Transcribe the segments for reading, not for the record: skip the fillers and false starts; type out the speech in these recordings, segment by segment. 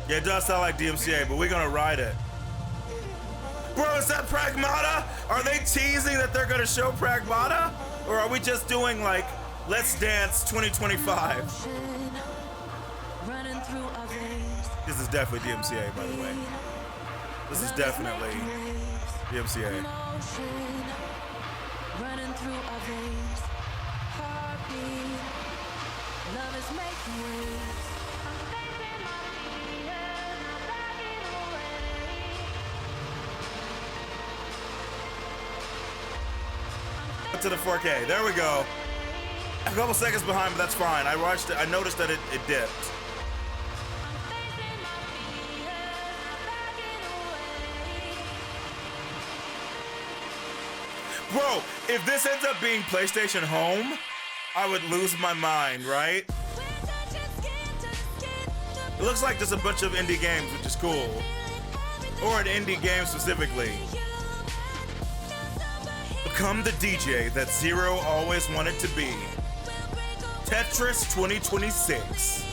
Yeah, it does sound like DMCA, but we're gonna ride it. Bro, is that Pragmata? Are they teasing that they're gonna show Pragmata? Or are we just doing like, Let's Dance 2025? This is definitely DMCA, by the way. This is definitely DMCA. Running through our veins, heartbeat, love is making waves. To the 4K. There we go. A couple seconds behind, but that's fine. I watched it. I noticed that it dipped. Bro, if this ends up being PlayStation Home, I would lose my mind, right? It looks like just a bunch of indie games, which is cool. Or an indie game specifically. Become the DJ that Zero always wanted to be. Tetris 2026.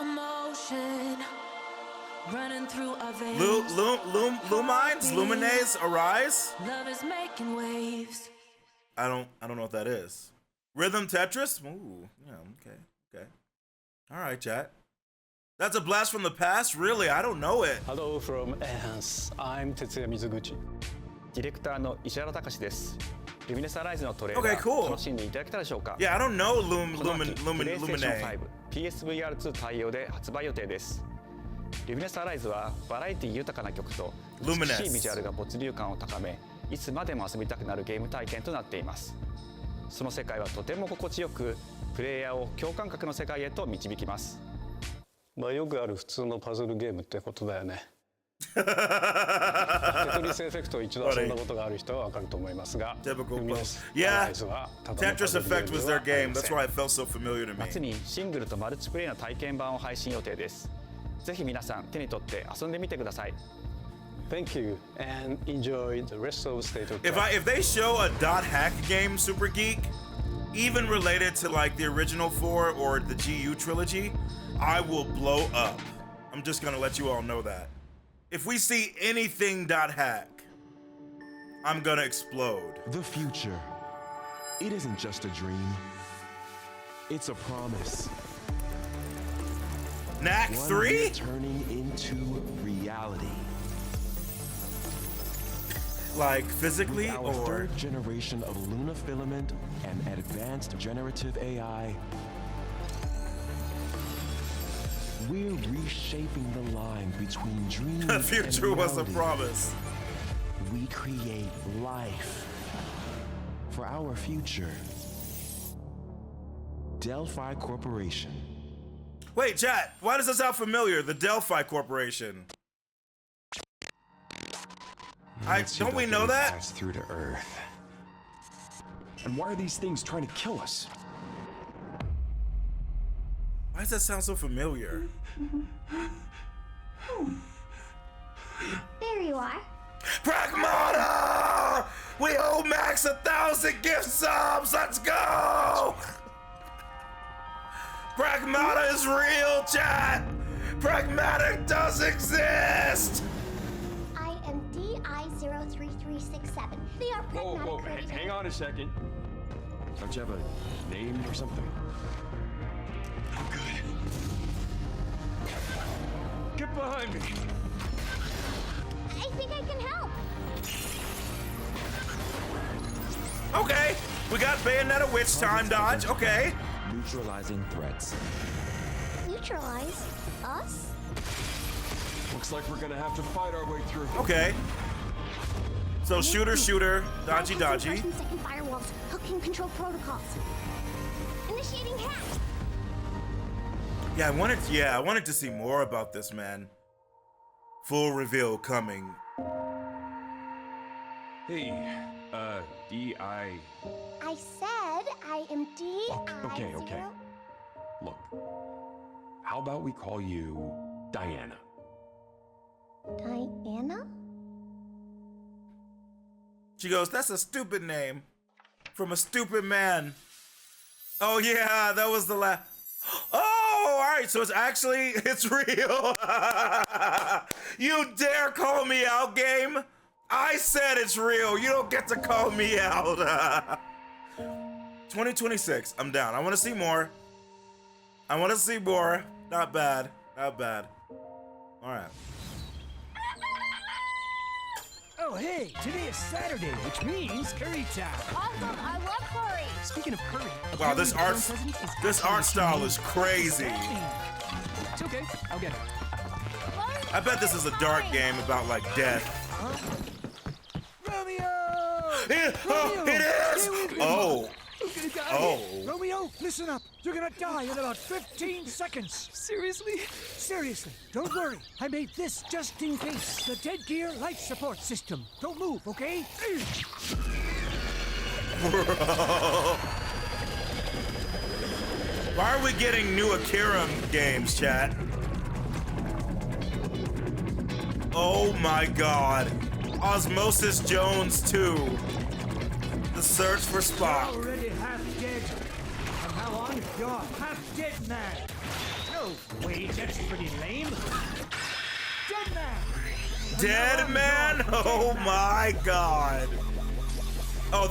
Emotion running through our veins. Lumines, Arise. Love is making waves. I don't know what that is. Rhythm Tetris? Ooh, yeah, okay. All right, chat. That's a blast from the past? Really? I don't know it. Hello from Enhance. I'm Tetsuya Mizuguchi. ディレクターの石原隆です。ルミネスアライズのトレーラー楽しんでいただけたでしょうか。Yeah, I don't know Lumine. PlayStation 5 PSVR2 対応で発売予定です。ルミネスアライズはバラエティ豊かな曲と美しいビジュアルが没入感を高め、いつまでも遊びたくなるゲーム体験となっています。その世界はとても心地よく、プレイヤーを共感覚の世界へと導きます。まあよくある普通のパズルゲームってことだよね。テトリスエフェクトを一度遊んだことがある人はわかると思いますが、Yeah, Tetris Effect was their game. That's why it felt so familiar to me. 夏にシングルとマルチプレイの体験版を配信予定です。ぜひ皆さん手に取って遊んでみてください。Thank you and enjoy the rest of State of Play. If they show a dot hack game, Super Geek, even related to like the original 4 or the GU trilogy, I will blow up. I'm just gonna let you all know that. If we see anything dot hack, I'm gonna explode. The future. It isn't just a dream. It's a promise. Knack 3? Turning into reality. Like physically With our third generation of Luna filament and advanced generative AI, we're reshaping the line between dreams the future and was a reality. promise. We create life for our future. Delphi Corporation. Wait, chat, why does this sound familiar? The Delphi Corporation. Don't we know that? Pass through to Earth. And why are these things trying to kill us? Why does that sound so familiar? There you are. Pragmata! We owe Max 1,000 gift subs! Let's go! Pragmata is real, chat! Pragmatic does exist! I am DI03367. They are pragmatic. Whoa, hang on a second. Don't you have a name or something? I'm good. Get behind me! I think I can help. Okay, we got Bayonetta Witch time dodge, okay. Neutralizing threats. Neutralize us? Looks like we're gonna have to fight our way through. Okay. So shooter, dodgy. Second firewalls, hooking control protocols. Initiating hack. Yeah, I wanted to see more about this, man. Full reveal coming. Hey, D.I. I said I am DI. Okay. Look, how about we call you Diana? Diana? She goes, that's a stupid name. From a stupid man. Oh yeah, that was the last. Oh, right, so it's real. You dare call me out, game? I said it's real. You don't get to call me out. 2026, I'm down. I want to see more. Not bad. All right. Oh, hey, today is Saturday, which means curry time. Awesome, I love curry. Speaking of curry, Wow, this art style is crazy. It's okay, I'll get it. I bet this is a dark game about like death. Romeo! Oh, it is! Oh. Romeo, listen up. You're gonna die in about 15 seconds. Seriously? Seriously. Don't worry. I made this just in case. The dead gear life support system. Don't move, okay? Bro. Why are we getting new Akira games, chat? Oh my god. Osmosis Jones 2. The search for Spock. You're already half dead. From now on, you're half dead man. No, wait, that's pretty lame. Dead man. Dead man? Oh my god. Oh,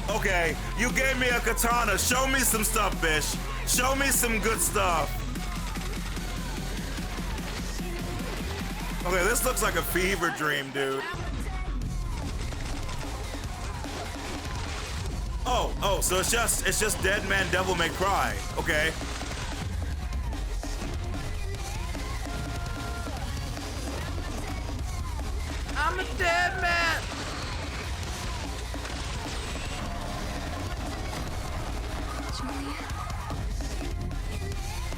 okay. You gave me a katana. Show me some stuff, bitch. Show me some good stuff. Okay, this looks like a fever dream, dude. Oh, so it's just Dead Man Devil May Cry. Okay. I'm a dead man.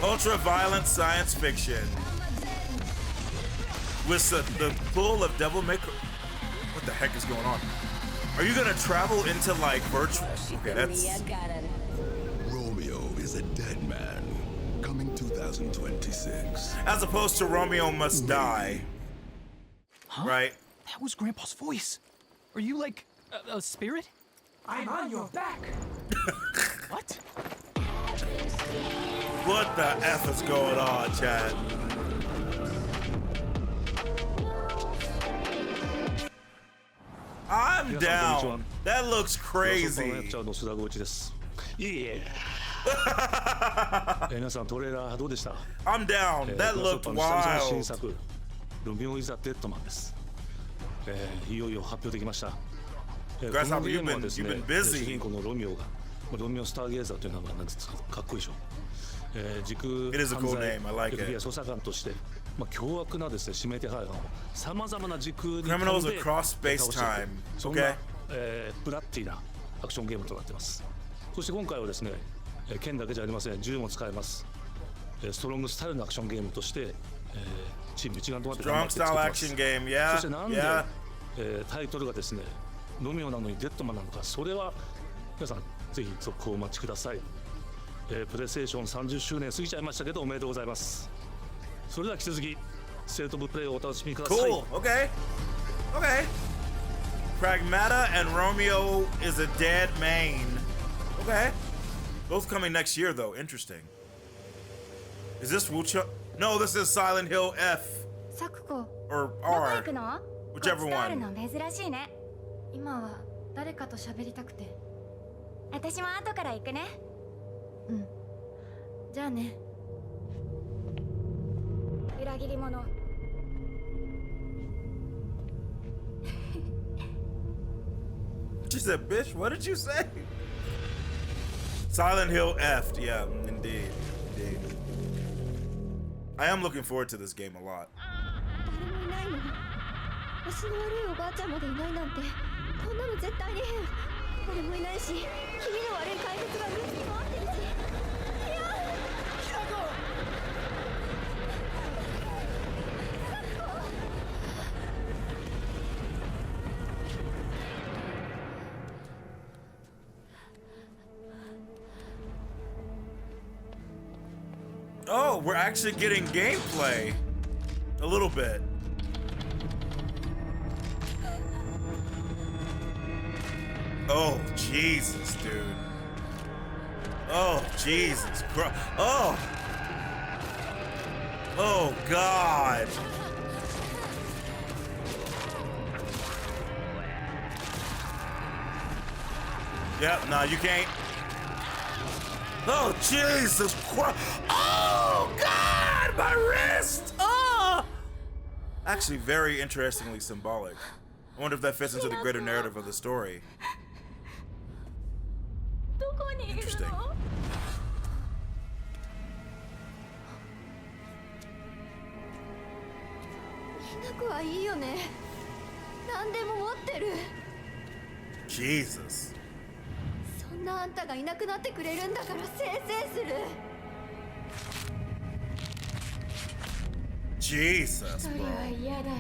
Ultra-violent science fiction. With the pull of Devil May Cry. What the heck is going on? Are you gonna travel into like virtual? Okay, that's. Romeo is a dead man. Coming 2026. As opposed to Romeo Must Die. Huh? Right? That was Grandpa's voice. Are you like a spirit? I'm on your back. What? What the F is going on, Chad? I'm down. That looks crazy. I'm down. That looked wild. ロミオ・イザ・デッドマンです。いよいよ発表できました。このゲ Grasshopper, ームは you've ですね、 been 主 busy. 人公のロミオが、ロミオ・スターゲーザーという名前なんですかっこいいでしょ。時空 It is a 犯 cool 罪 name. I like FBI it. 捜査官として、凶悪なですね、指名手配犯をさまざまな時空に Criminals 飛んで across 倒していく space-time. そんな Okay. ブラッディなアクションゲームとなっています。そして今回はですね、剣だけじゃありません、銃も使えます。ストロングスタイルのアクションゲームとして、チーム一丸となって頑張 Strong って作って style ます。 action game. Yeah. そしてなんで、 Yeah. タイトルがですね、ロミオなのにデッドマンなのか、それは皆さんぜひ続行をお待ちください。プレイステーション30周年過ぎちゃいましたけどおめでとうございます。それでは引き続きステートオブプレイをお楽しみください。 Cool. Okay. Okay. Pragmata and Romeo is a dead main. Okay. Both coming next year though. Interesting. Is this Wucha? No, this is Silent Hill F サクコ or どこ R. 行くの？ Whichever こっちとある one. の珍しいね。今は誰かと喋りたくて。私も後から行くね。うん。じゃあね。裏切り者。She said, "Bitch, what did you say?" Silent Hill F. Yeah, indeed. I am looking forward to this game a lot. 誰もいないのに。足の悪いおばあちゃんまでいないなんて。こんなの絶対に変。誰もいないし、気味の悪い怪物が上に回ってるし。いや。Oh, we're actually getting gameplay. A little bit. Oh, Jesus, dude. Oh, Jesus Christ. Oh. Oh, God. Yep, no, you can't. Oh, Jesus Christ. Oh, God, my wrist. Oh. Actually, very interestingly symbolic. I wonder if that fits into the greater narrative of the story. Interesting. ひな子はいいよね。何でも持ってる。 Jesus. そんなあんたがいなくなってくれるんだからせいせいする。 Jesus, 一人 bro. は嫌だよ。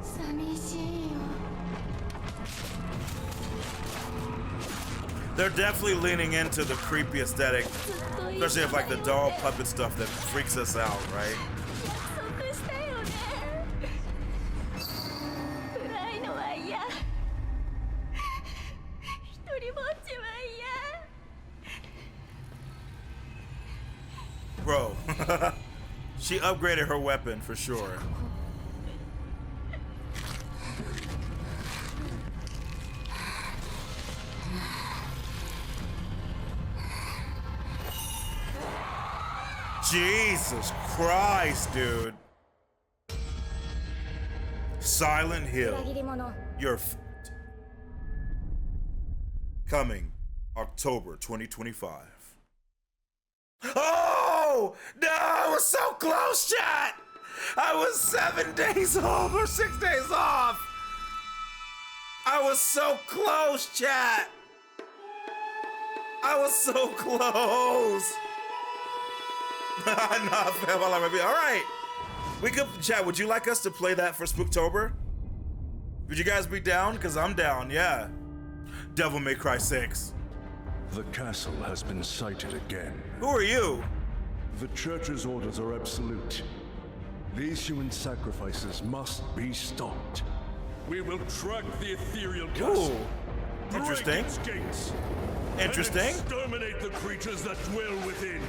寂しいよ。 They're definitely leaning into the creepy aesthetic, especially of like the doll puppet stuff that freaks us out, right? 約束したよね。暗いのは嫌。一人ぼっちは嫌。 Bro, she upgraded her weapon for sure. Jesus Christ, dude. Silent Hill. You're coming October 2025. Oh! No, I was so close, chat! I was 7 days off or 6 days off! I was so close, chat! I was so close! Nah, fam, all right. We could, chat, would you like us to play that for Spooktober? Would you guys be down? Because I'm down, yeah. Devil May Cry 6. The castle has been sighted again. Who are you? The church's orders are absolute. These human sacrifices must be stopped. We will track the ethereal castle. Ooh, interesting. Break its gates, Interesting. and exterminate the creatures that dwell within.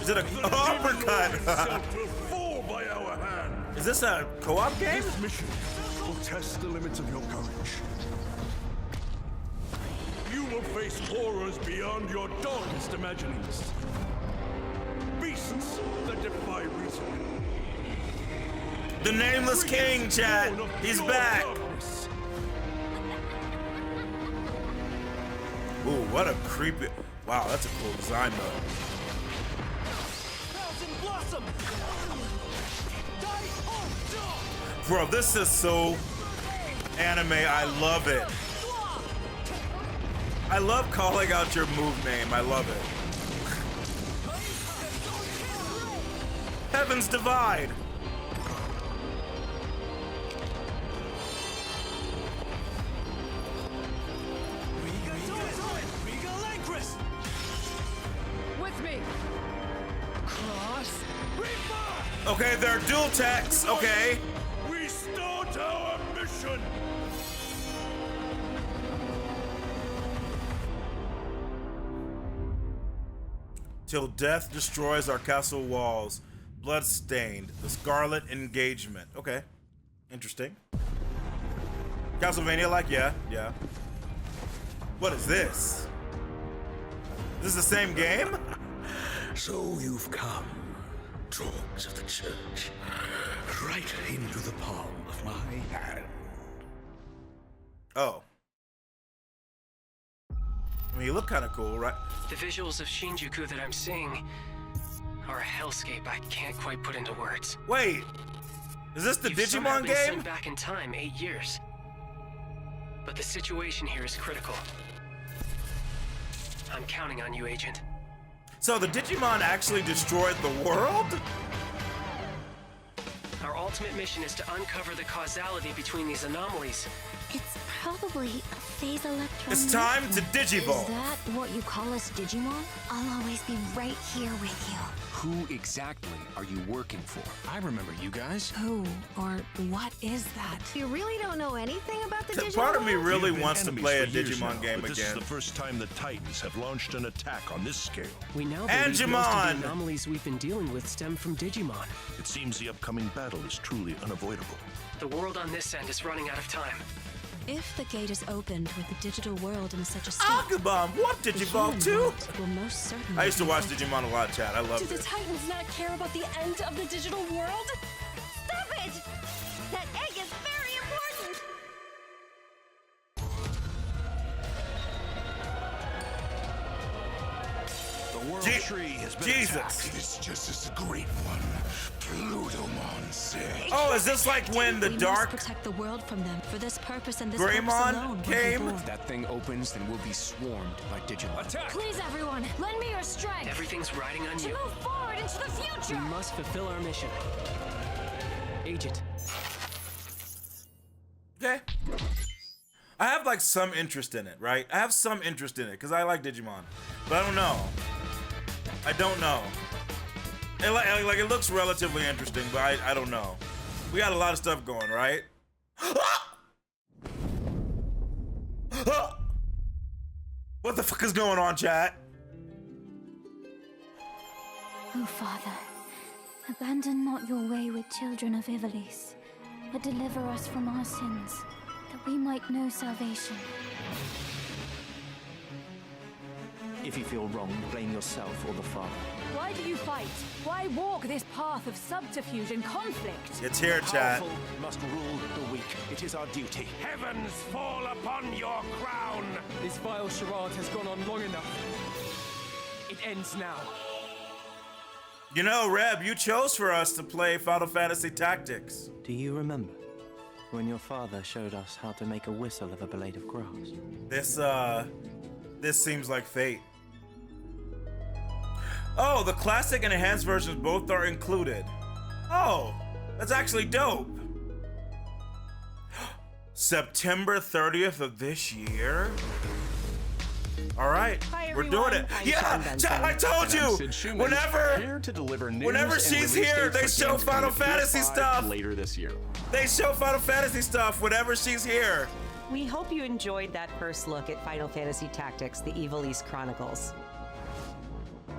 Is it an uppercut? Will fall by our hand. Is this a co-op game? This mission will test the limits of your courage. You will face horrors beyond your darkest imaginings. Beasts that defy reason. The Nameless King, chat. He's back. Darkness. Ooh, what a creepy. Wow, that's a cool design though. Bro, this is so anime. I love it. I love calling out your move name. I love it. Heaven's Divide. With me. Cross. Okay, they're dual techs. Okay. We start our mission. Till death destroys our castle walls. Bloodstained. The Scarlet Engagement. Okay. Interesting. Castlevania, like, yeah. What is this? This is the same game? So you've come, dogs of the church, right into the palm of my hand. Oh. I mean, you look kind of cool, right? The visuals of Shinjuku that I'm seeing are a hellscape I can't quite put into words. Wait, is this the You've somehow Digimon been game? sent back in time 8 years. But the situation here is critical. I'm counting on you, Agent. So the Digimon actually destroyed the world? Our ultimate mission is to uncover the causality between these anomalies. It's probably a phase electron. It's time to Digivolve. Is that what you call us, Digimon? I'll always be right here with you. Who exactly are you working for? I remember you guys. Who or what is that? You really don't know anything about the Digimon? Part of me really We've been wants to enemies play a for years Digimon now, game but this again. is the first time the Titans have launched an attack on this scale. We now believe most of Angemon! the anomalies we've been dealing with stem from Digimon. It seems the upcoming battle is truly unavoidable. The world on this end is running out of time. If the gate is opened with the digital world in such a state, Agumon, what Digivolve 2? will most certainly I used to be watch affected. Digimon a lot, chat. I Do loved the it. Titans not care about the end of the digital world? Stop it! That egg is very important! The world tree has been attacked. It's just as a great one. Plutomon said. Oh, is this like when the We Dark must protect the world from them. For this purpose and this purpose Greymon alone, came? If that thing opens, then we'll be swarmed by Digimon. Attack! Please, everyone, lend me your strength Everything's riding on to you. move forward into the We future. must fulfill our mission. Agent, Okay. I have like some interest in it, right? I have some interest in it because I like Digimon, but I don't know. I don't know. Like it looks relatively interesting, but I don't know. We got a lot of stuff going, right? What the fuck is going on, chat? Oh, Father, abandon not your way with children of Ivalice, but deliver us from our sins, that we might know salvation. If you feel wronged, blame yourself or the Father. Why do you fight? Why walk this path of subterfuge and conflict? It's here, chat. Powerful must rule the weak. It is our duty. Heavens fall upon your crown! this vile charade has gone on long enough. It ends now. You know, Reb, you chose for us to play Final Fantasy Tactics. Do you remember when your father showed us how to make a whistle of a blade of grass? This seems like fate. Oh, the classic and enhanced versions both are included. Oh, that's actually dope. September 30th of this year? All right, Hi, we're doing it. I'm Yeah, Sean chat, I told Benson. you. And I'm Sid Schumann, Whenever here to deliver news whenever and she's release here, dates they for show games Final coming to Fantasy PS5 stuff. later this year. They show Final Fantasy stuff whenever she's here. We hope you enjoyed that first look at Final Fantasy Tactics: The Evil East Chronicles.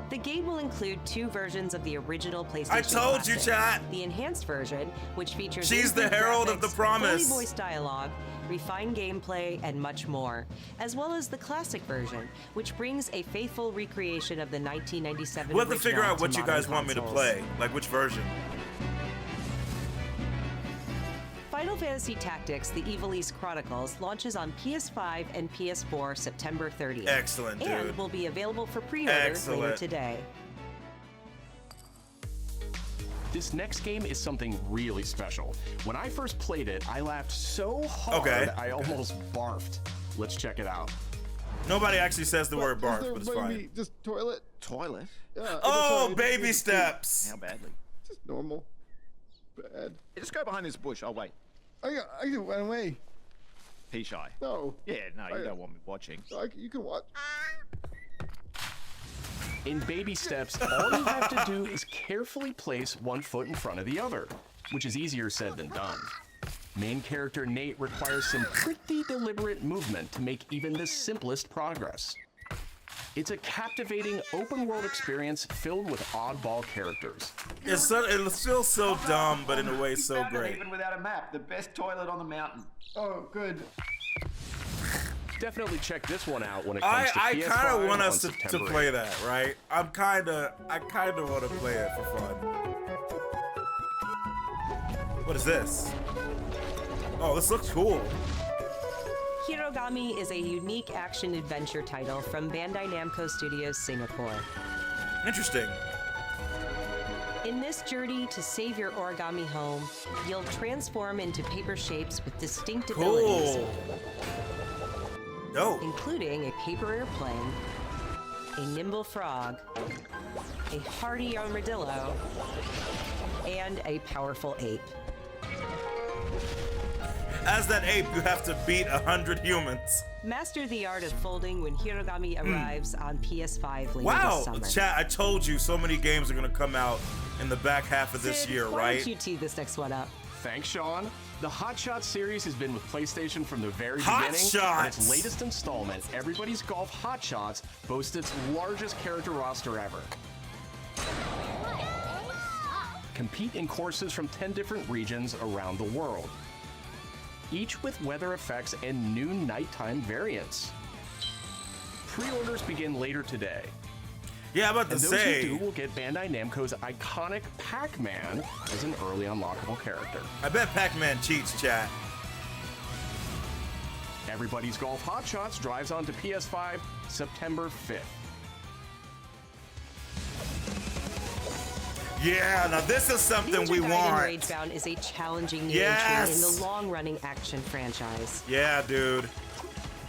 The game will include 2 versions of the original PlayStation I told you, Classic. chat. The enhanced version, which features She's the improved herald of graphics, the promise. fully voiced dialogue, refined gameplay, and much more, as well as the classic version, which brings a faithful recreation of the 1997 We'll have to figure original out what to you guys modern want me to consoles. play, like which version. Final Fantasy Tactics: The Evil East Chronicles launches on PS5 and PS4 September 30th. Excellent, dude. And will be available for pre-order later Excellent. today. This next game is something really special. When I first played it, I laughed so hard Okay. I almost barfed. Let's check it out. Nobody actually says the word barf, but it's fine. Just toilet. Toilet? Oh, baby steps. How badly? Just normal. Bad. Hey, just go behind this bush. I'll wait. I can run away. Pea shy. No. Yeah, no, you don't want me watching. You can watch. In baby steps, all you have to do is carefully place one foot in front of the other, which is easier said than done. Main character Nate requires some pretty deliberate movement to make even the simplest progress. It's a captivating open-world experience filled with oddball characters. It feels so dumb, but in a way so great. Even without a map, the best toilet on the mountain. Oh, good. Definitely check this one out when it comes to I PS5 kind of want on us to September play 8th. that, right? I kind of want to play it for fun. What is this? Oh, this looks cool. Hirogami is a unique action-adventure title from Bandai Namco Studios Singapore. Interesting. In this journey to save your origami home, you'll transform into paper shapes with distinct abilities. Cool. No. Including a paper airplane, a nimble frog, a hardy armadillo, and a powerful ape. As that ape, you have to beat 100 humans. Master the art of folding when Hirogami arrives on PS5 later Wow, this summer. chat, I told you so many games are gonna come out in the back half of this year, Why right? don't you tee this next one up? Thanks, Sean. The Hot Shots series has been with PlayStation from the very Hot beginning. Shots! And its latest installment, Everybody's Golf Hot Shots, boasts its largest character roster ever. Compete in courses from 10 different regions around the world, each with weather effects and new nighttime variants. Pre-orders begin later today. Yeah, I'm about to and those say. who do will get Bandai Namco's iconic Pac-Man as an early unlockable character. I bet Pac-Man cheats, chat. Everybody's Golf Hot Shots drives onto PS5 September 5th. Yeah, now this is something we Ninja Gaiden want. Ragebound is a challenging new Yes! entry in the long-running action franchise. Yeah, dude.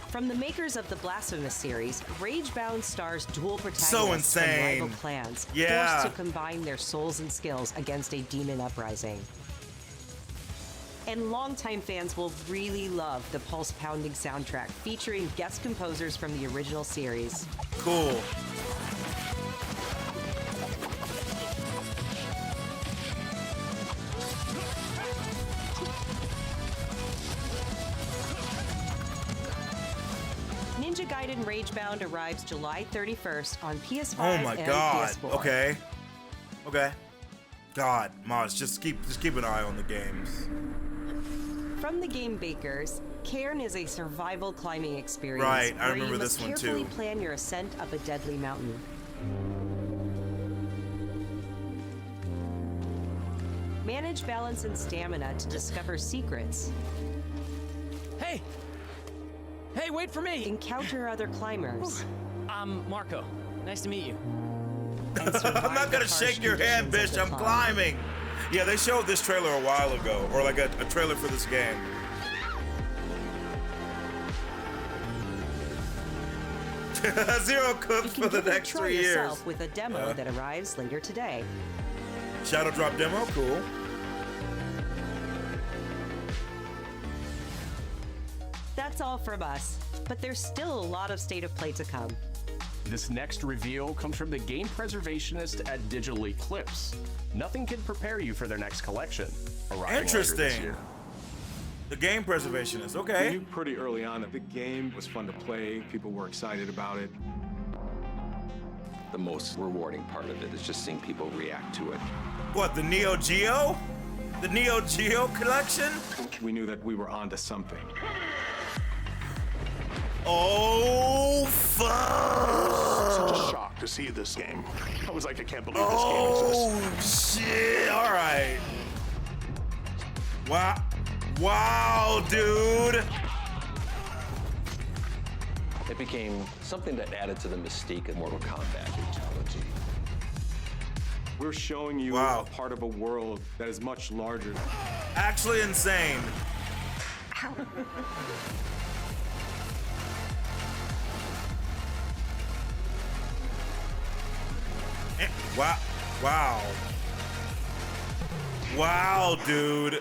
From the makers of the Blasphemous series, Ragebound stars dual protagonists So from insane. rival clans, Yeah. forced to combine their souls and skills against a demon uprising. And longtime fans will really love the pulse-pounding soundtrack featuring guest composers from the original series. Cool. Ninja Gaiden Ragebound arrives July 31st on PS5 Oh my and god. PS4. Okay. Okay. God, Moz, just keep an eye on the games. From the game bakers, Cairn is a survival climbing experience. Right, I where remember you this must one carefully too. plan your ascent up a deadly mountain. Manage balance and stamina to discover secrets. Hey! Hey, wait for me! Encounter other climbers. I'm Marco. Nice to meet you. I'm not gonna shake your hand, bitch. I'm climbing. Yeah, they showed this trailer a while ago, or like a trailer for this game. Zero cooked for the next Try 3 years. yourself with a demo that arrives later today. Shadow Drop demo, cool. That's all from us, but there's still a lot of State of Play to come. This next reveal comes from the game preservationist at Digital Eclipse. Nothing can prepare you for their next collection. arriving later this Interesting. year. The game preservationist, We okay. knew pretty early on that the game was fun to play. People were excited about it. The most rewarding part of it is just seeing people react to it. What, the Neo Geo? The Neo Geo collection? We knew that we were onto something. Oh, fuck! Such a shock to see this game. I was like, I can't believe this game exists. Oh, shit. All right. Wow. Wow, dude. It became something that added to the mystique of Mortal Kombat. Fatality. We're showing you a part of a world that is much larger. Actually insane. Wow. Wow. Wow, dude.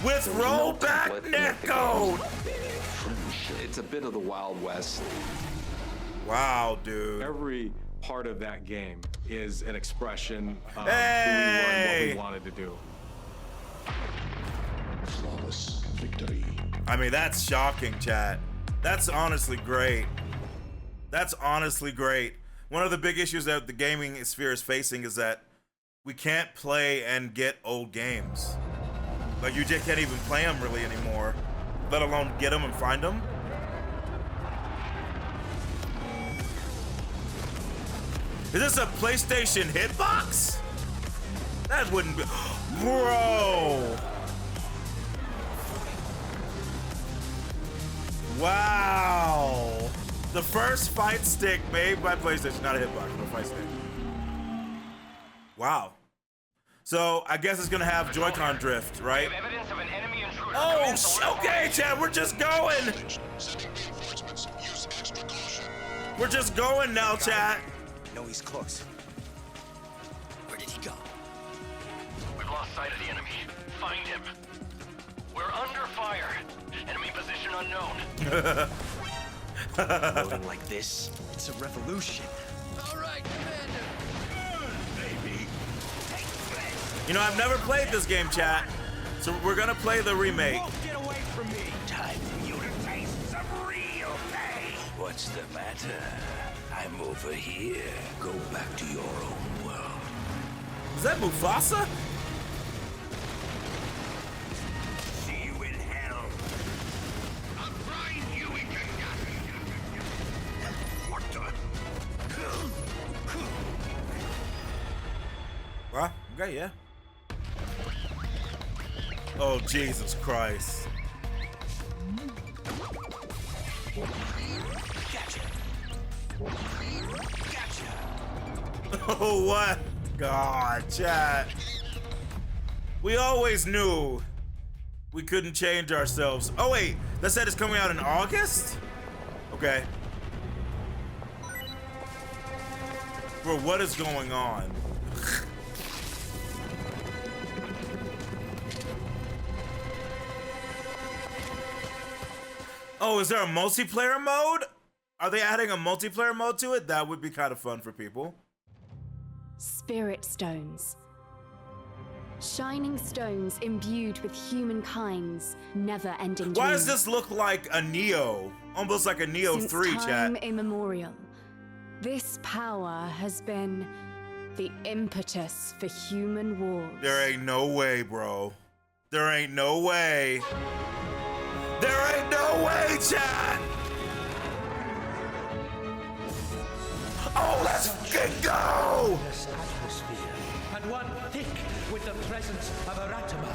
With rollback netcode. It's a bit of the Wild West. Wow, dude. Every part of that game is an expression of who we were Hey! and what we wanted to do. Flawless victory. I mean, that's shocking, chat. That's honestly great. That's honestly great. One of the big issues that the gaming sphere is facing is that we can't play and get old games. Like, you just can't even play them really anymore, let alone get them and find them. Is this a PlayStation hitbox? That wouldn't be, bro. Wow. The first fight stick made by PlayStation, not a hitbox, but a fight stick. Wow. So I guess it's gonna have Joy-Con drift, right? Oh, okay, Chad, we're just going. We're just going now, chat. No, he's close. Where did he go? We've lost sight of the enemy. Find him. We're under fire. Enemy position unknown. Loading like this, it's a revolution. All right, Commander. Baby. You know, I've never played this game, chat. So we're gonna play the remake. Get away from me. Time for you to taste some real pain. What's the matter? I'm over here. Go back to your own world. Is that Mufasa? See you in hell. I'll grind you into what the? Well, okay, yeah. Oh, Jesus Christ. Gotcha. Oh, what? God, chat. We always knew we couldn't change ourselves. Oh, wait. That said it's coming out in August? Okay. Bro, what is going on? Oh, is there a multiplayer mode? Are they adding a multiplayer mode to it? That would be kind of fun for people. Spirit stones. Shining stones imbued with humankind's never-ending Why does dreams. this look like a Neo? Almost like a Neo Since 3, time chat. immemorial, this power has been the impetus for human wars. There ain't no way, bro. There ain't no way. There ain't no way, chat! Oh, let's fucking go! This atmosphere, and one thick with the presence of Aratama.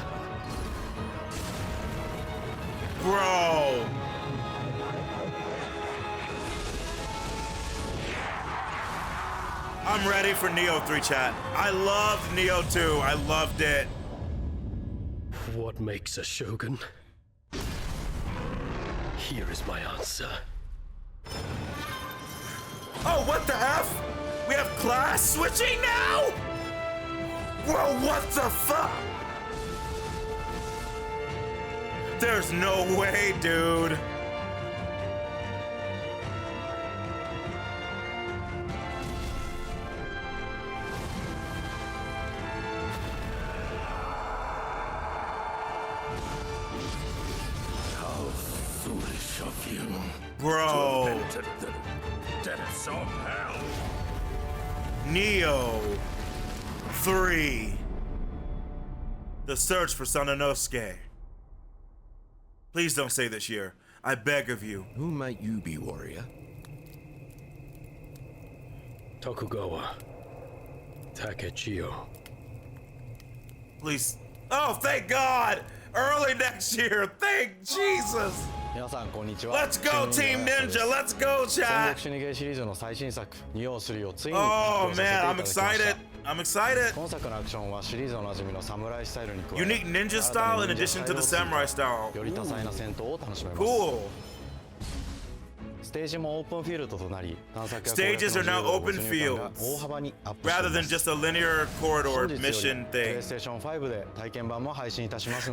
Bro. I'm ready for Neo 3, chat. I loved Neo 2. I loved it. What makes a shogun? Here is my answer. Oh, what the F? We have class switching now? Bro, what the fuck? There's no way, dude. How foolish of you. Bro. To have entered the depths of hell. Neo 3. The search for Sanosuke. Please don't say this year. I beg of you. Who might you be, warrior? Tokugawa Takechiyo. Please. Oh, thank God! Early next year. Thank Jesus. Let's go, Team Ninja. Let's go, chat. Oh man, I'm excited. I'm excited. Unique ninja style in addition to the samurai style. Ooh. Cool. Stages are now open fields rather than just a linear corridor mission thing.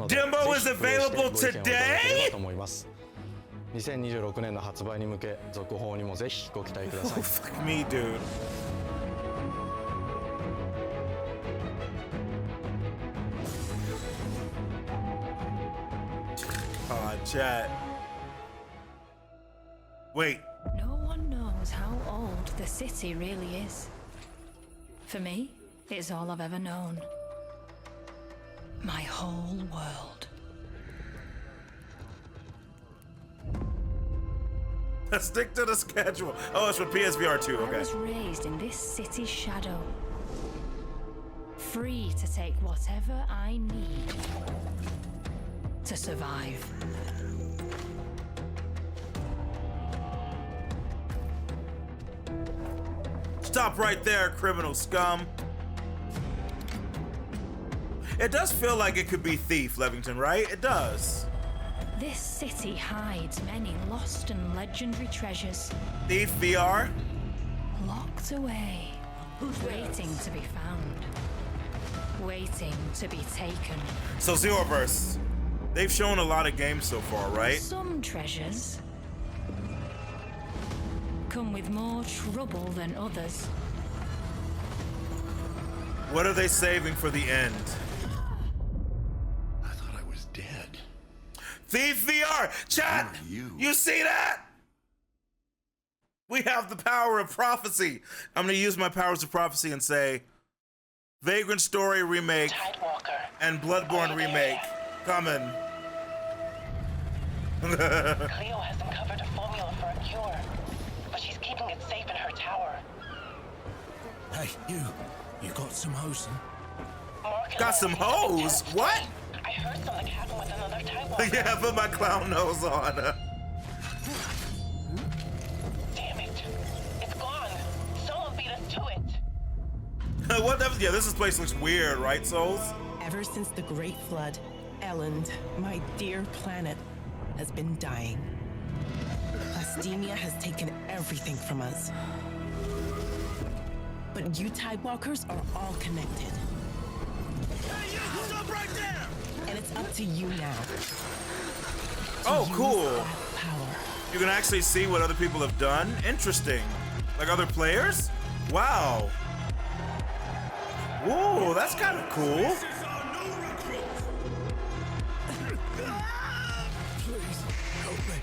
Demo is available today? 2026年の発売に向け続報にもぜひご期待ください。 Fuck me, dude. Chat. Wait. No one knows how old the city really is. For me, it's all I've ever known. My whole world. Let's stick to the schedule. Oh, it's for PSVR 2. Okay. I was raised in this city's shadow. Free to take whatever I need to survive. Stop right there, criminal scum. It does feel like it could be Thief, Levington, right? It does. This city hides many lost and legendary treasures. Thief VR? Locked away, waiting to be found. waiting to be taken. So Zeroverse, they've shown a lot of games so far, right? Some treasures come with more trouble than others. What are they saving for the end? I thought I was dead. Thief VR! Chat! You see that? We have the power of prophecy. I'm gonna use my powers of prophecy and say Vagrant Story remake and Bloodborne remake coming. Cleo has uncovered a formula for a cure, but she's keeping it safe in her tower. Hey, you got some hose? Got some hose? What? I heard something happen with another Tidewalker. Yeah, put my clown nose on. Damn it. It's gone. Someone beat us to it. What? Yeah, this place looks weird, right, Souls? Ever since the Great Flood, Elland, my dear planet, has been dying. Plastemia has taken everything from us. But you Tidewalkers are all connected. Hey, you! Stop right there! And it's up to you now. Oh, cool. You can actually see what other people have done. Interesting. Like other players? Wow. Whoa, that's kind of cool. Please, help me.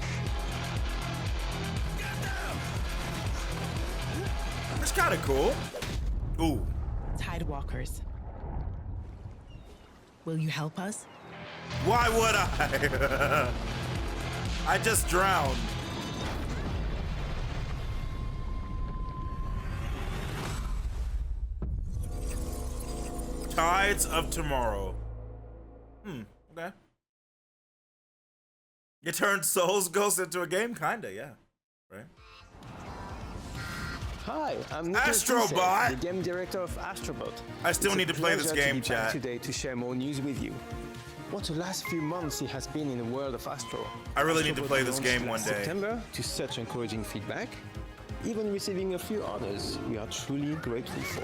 That's kind of cool. Ooh. Tidewalkers. Will you help us? Why would I? I just drowned. Tides of Tomorrow. Okay. You turned Souls Ghost into a game? Kinda, yeah. Right? Hi, I'm Astrobot, the game director of Astrobot. I still need to play this game, chat. Today to share more news with you. What a last few months it has been in the world of Astro. I really need to play this launched game one last day. September to such encouraging feedback, even receiving a few honors we are truly grateful for.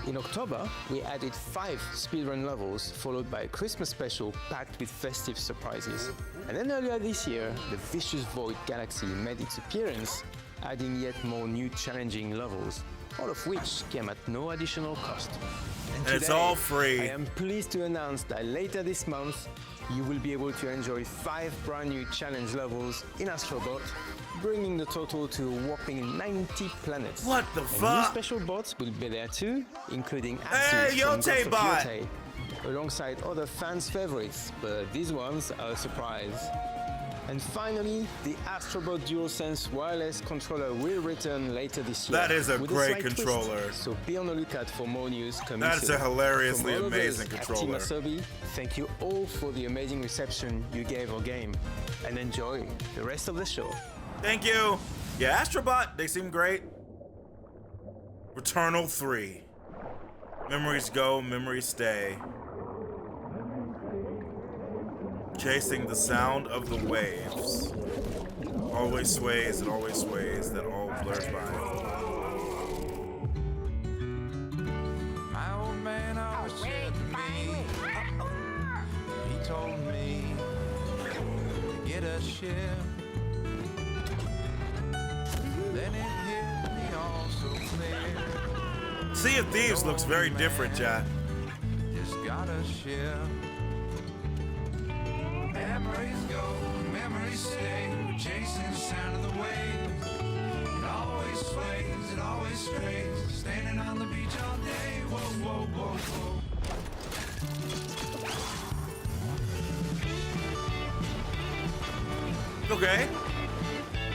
In October, we added 5 speedrun levels, followed by a Christmas special packed with festive surprises. And then earlier this year, the Vicious Void Galaxy made its appearance, adding yet more new challenging levels, all of which came at no additional cost. And it's all free. I am pleased to announce that later this month, you will be able to enjoy 5 brand new challenge levels in Astrobot, bringing the total to a whopping 90 planets. What the and fuck? New special bots will be there too, including Hey, Atsu from Yote Ghost of bot! Yote, alongside other fans' favorites, but these ones are a surprise. And finally, the Astrobot DualSense wireless controller will return later this year. That is a with great slight twist. controller. So be on the lookout for more news coming That is soon. a hilariously From all of amazing us at controller. Team Asobi, thank you all for the amazing reception you gave our game. And enjoy the rest of the show. Thank you. Yeah, Astrobot, they seem great. Returnal 3. Memories go, memories stay. Chasing the sound of the waves. Always sways, it always sways, that all blurs by. My old man always said to me, he told me to get a ship. Then it hit me all so clear. Sea of Thieves looks very different, chat. Just got a ship. Memories go, memories stay. We're chasing the sound of the waves. It always sways, it always strays. Standing on the beach all day. Whoa, whoa, whoa, whoa. Okay.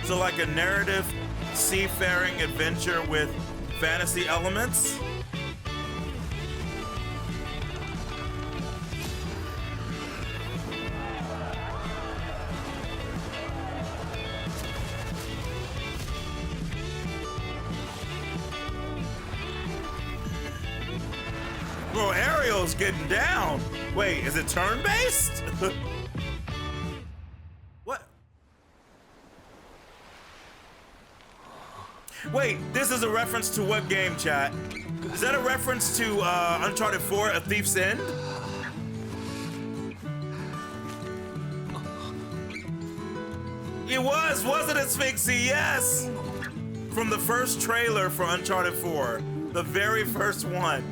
So like a narrative seafaring adventure with fantasy elements? Bro, Ariel's getting down. Wait, is it turn-based? What? Wait, this is a reference to what game, chat? Is that a reference to Uncharted 4, A Thief's End? It was, wasn't it, Sphinxy? Yes! From the first trailer for Uncharted 4. The very first one.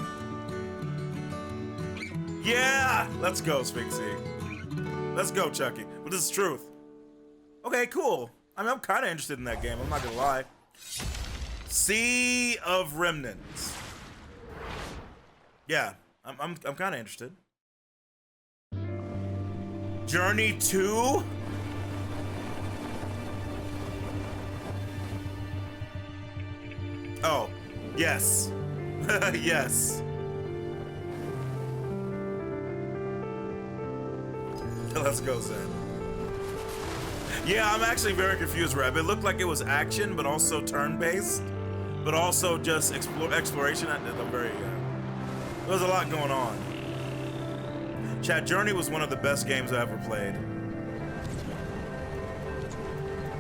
Yeah! Let's go, Sphinxy. Let's go, Chucky. But this is truth. Okay, cool. I mean, I'm kind of interested in that game. I'm not gonna lie. Sea of Remnants. Yeah, I'm kind of interested. Journey 2? Oh, yes. Yes. Let's go, Zen. Yeah, I'm actually very confused, Reb. It looked like it was action, but also turn-based, but also just exploration. I'm very, there was a lot going on. Chat, Journey was one of the best games I ever played.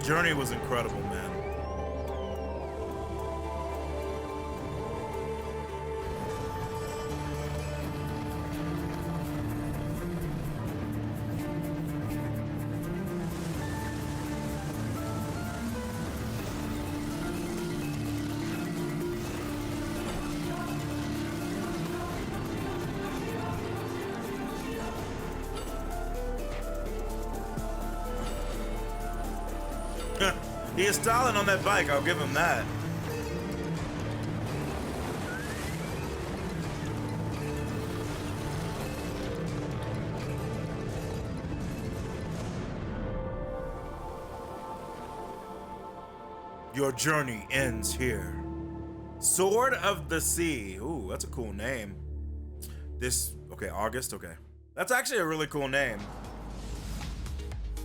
Journey was incredible, man. He is styling on that bike, I'll give him that. Your journey ends here. Sword of the Sea. Ooh, that's a cool name. Okay, August, okay. That's actually a really cool name.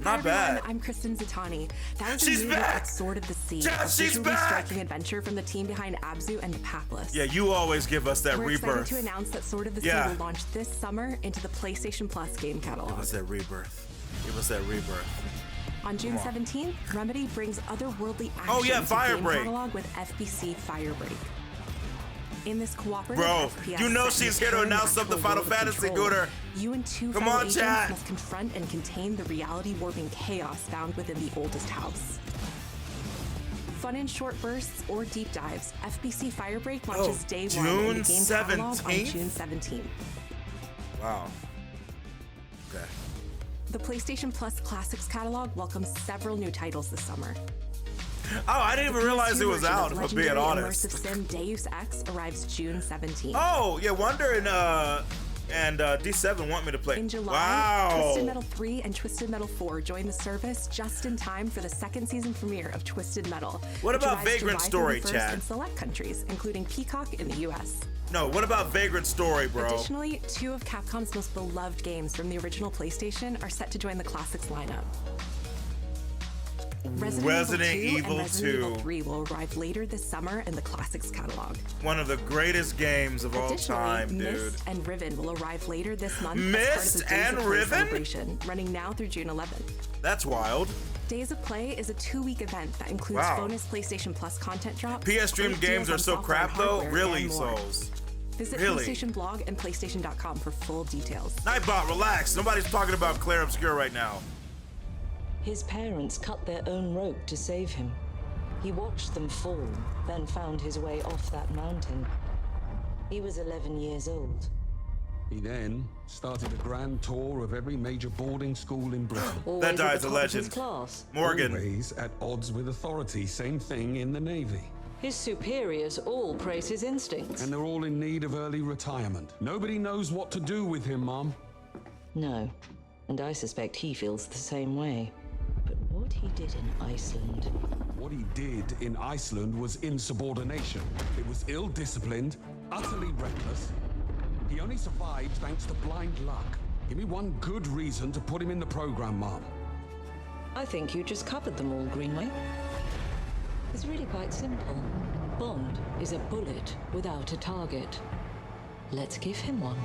Not bad. I'm Kristen Zatani. That was She's a movie back! at Sword of the Sea. Yeah, a she's visually back! striking adventure from the team behind Abzu and the Pathless. Yeah, you always give us that We're rebirth. excited to announce that Sword of the Sea will launch this summer into the PlayStation Plus game catalog. Give us that rebirth. Give us that rebirth. On June 17th, Remedy brings otherworldly action Oh, yeah, to the game Firebreak. catalog with FBC Firebreak. In this cooperative Bro, FPS you know set in she's the here to pure announce something natural Final world of Fantasy, Control, Gooder. You and two Come fellow on, agents chat. must confront and contain the reality-warping chaos found within the oldest house. Fun in short bursts or deep dives, FBC Firebreak launches day one in the game catalog on 17th? June 17th. Wow. Okay. The PlayStation Plus Classics catalog welcomes several new titles this summer. Oh, I didn't even realize it was out, if I'm being honest. Immersive sim Deus Ex arrives June 17th. Oh, yeah, Wonder and D7 want me to play. In July, wow. Twisted Metal 3 and Twisted Metal 4 join the service just in time for the second season premiere of Twisted Metal. What which about arrives Vagrant July Story, 31st chat? In select countries, including Peacock in the US. No, what about Vagrant Story, bro? Additionally, two of Capcom's most beloved games from the original PlayStation are set to join the Classics lineup. Resident Evil 2 and Resident Evil 3 will arrive later this summer in the Classics catalog. One of the greatest games of all time, dude. Myst and Riven will arrive later this month Myst as part of the Days and of Play Riven? celebration, running now through June 11th. That's wild. Days of Play is a 2-week event that includes Wow. bonus PlayStation Plus content drops. PS stream great games deals are on so software crap and though? hardware, Really, and more. Souls? Visit Really? PlayStation Blog and PlayStation.com for full details. Nightbot, relax. Nobody's talking about Claire Obscure right now. His parents cut their own rope to save him. He watched them fall, then found his way off that mountain. He was 11 years old. He then started a grand tour of every major boarding school in Britain. Always That guy's at the a top of his legend. Class. Morgan. Always at odds with authority. Same thing in the Navy. His superiors all praise his instincts. And they're all in need of early retirement. Nobody knows what to do with him, Mom. No, and I suspect he feels the same way. But what he did in Iceland... What he did in Iceland was insubordination. It was ill-disciplined, utterly reckless. He only survived thanks to blind luck. Give me one good reason to put him in the program, Mom. I think you just covered them all, Greenway. It's really quite simple. Bond is a bullet without a target. Let's give him one.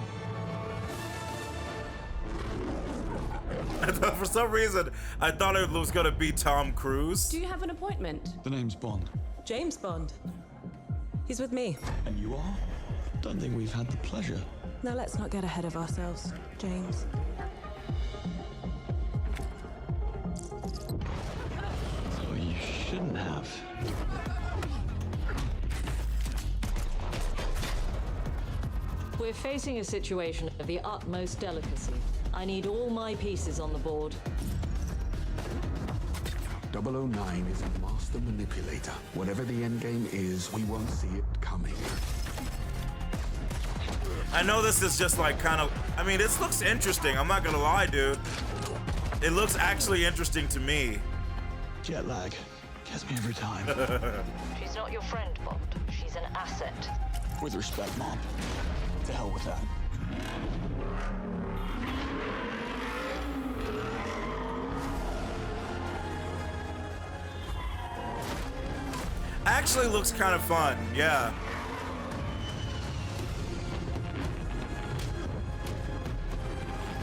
For some reason, I thought it was gonna be Tom Cruise. Do you have an appointment? The name's Bond. James Bond. He's with me. And you are? Don't think we've had the pleasure. Now let's not get ahead of ourselves, James. Well, you shouldn't have. We're facing a situation of the utmost delicacy. I need all my pieces on the board. 009 is a master manipulator. Whatever the endgame is, we won't see it coming. I know this is just like kind of, I mean, this looks interesting. I'm not gonna lie, dude. It looks actually interesting to me. Jet lag gets me every time. She's not your friend, Bond. She's an asset. With respect, Mom. To hell with that. Actually looks kind of fun, yeah.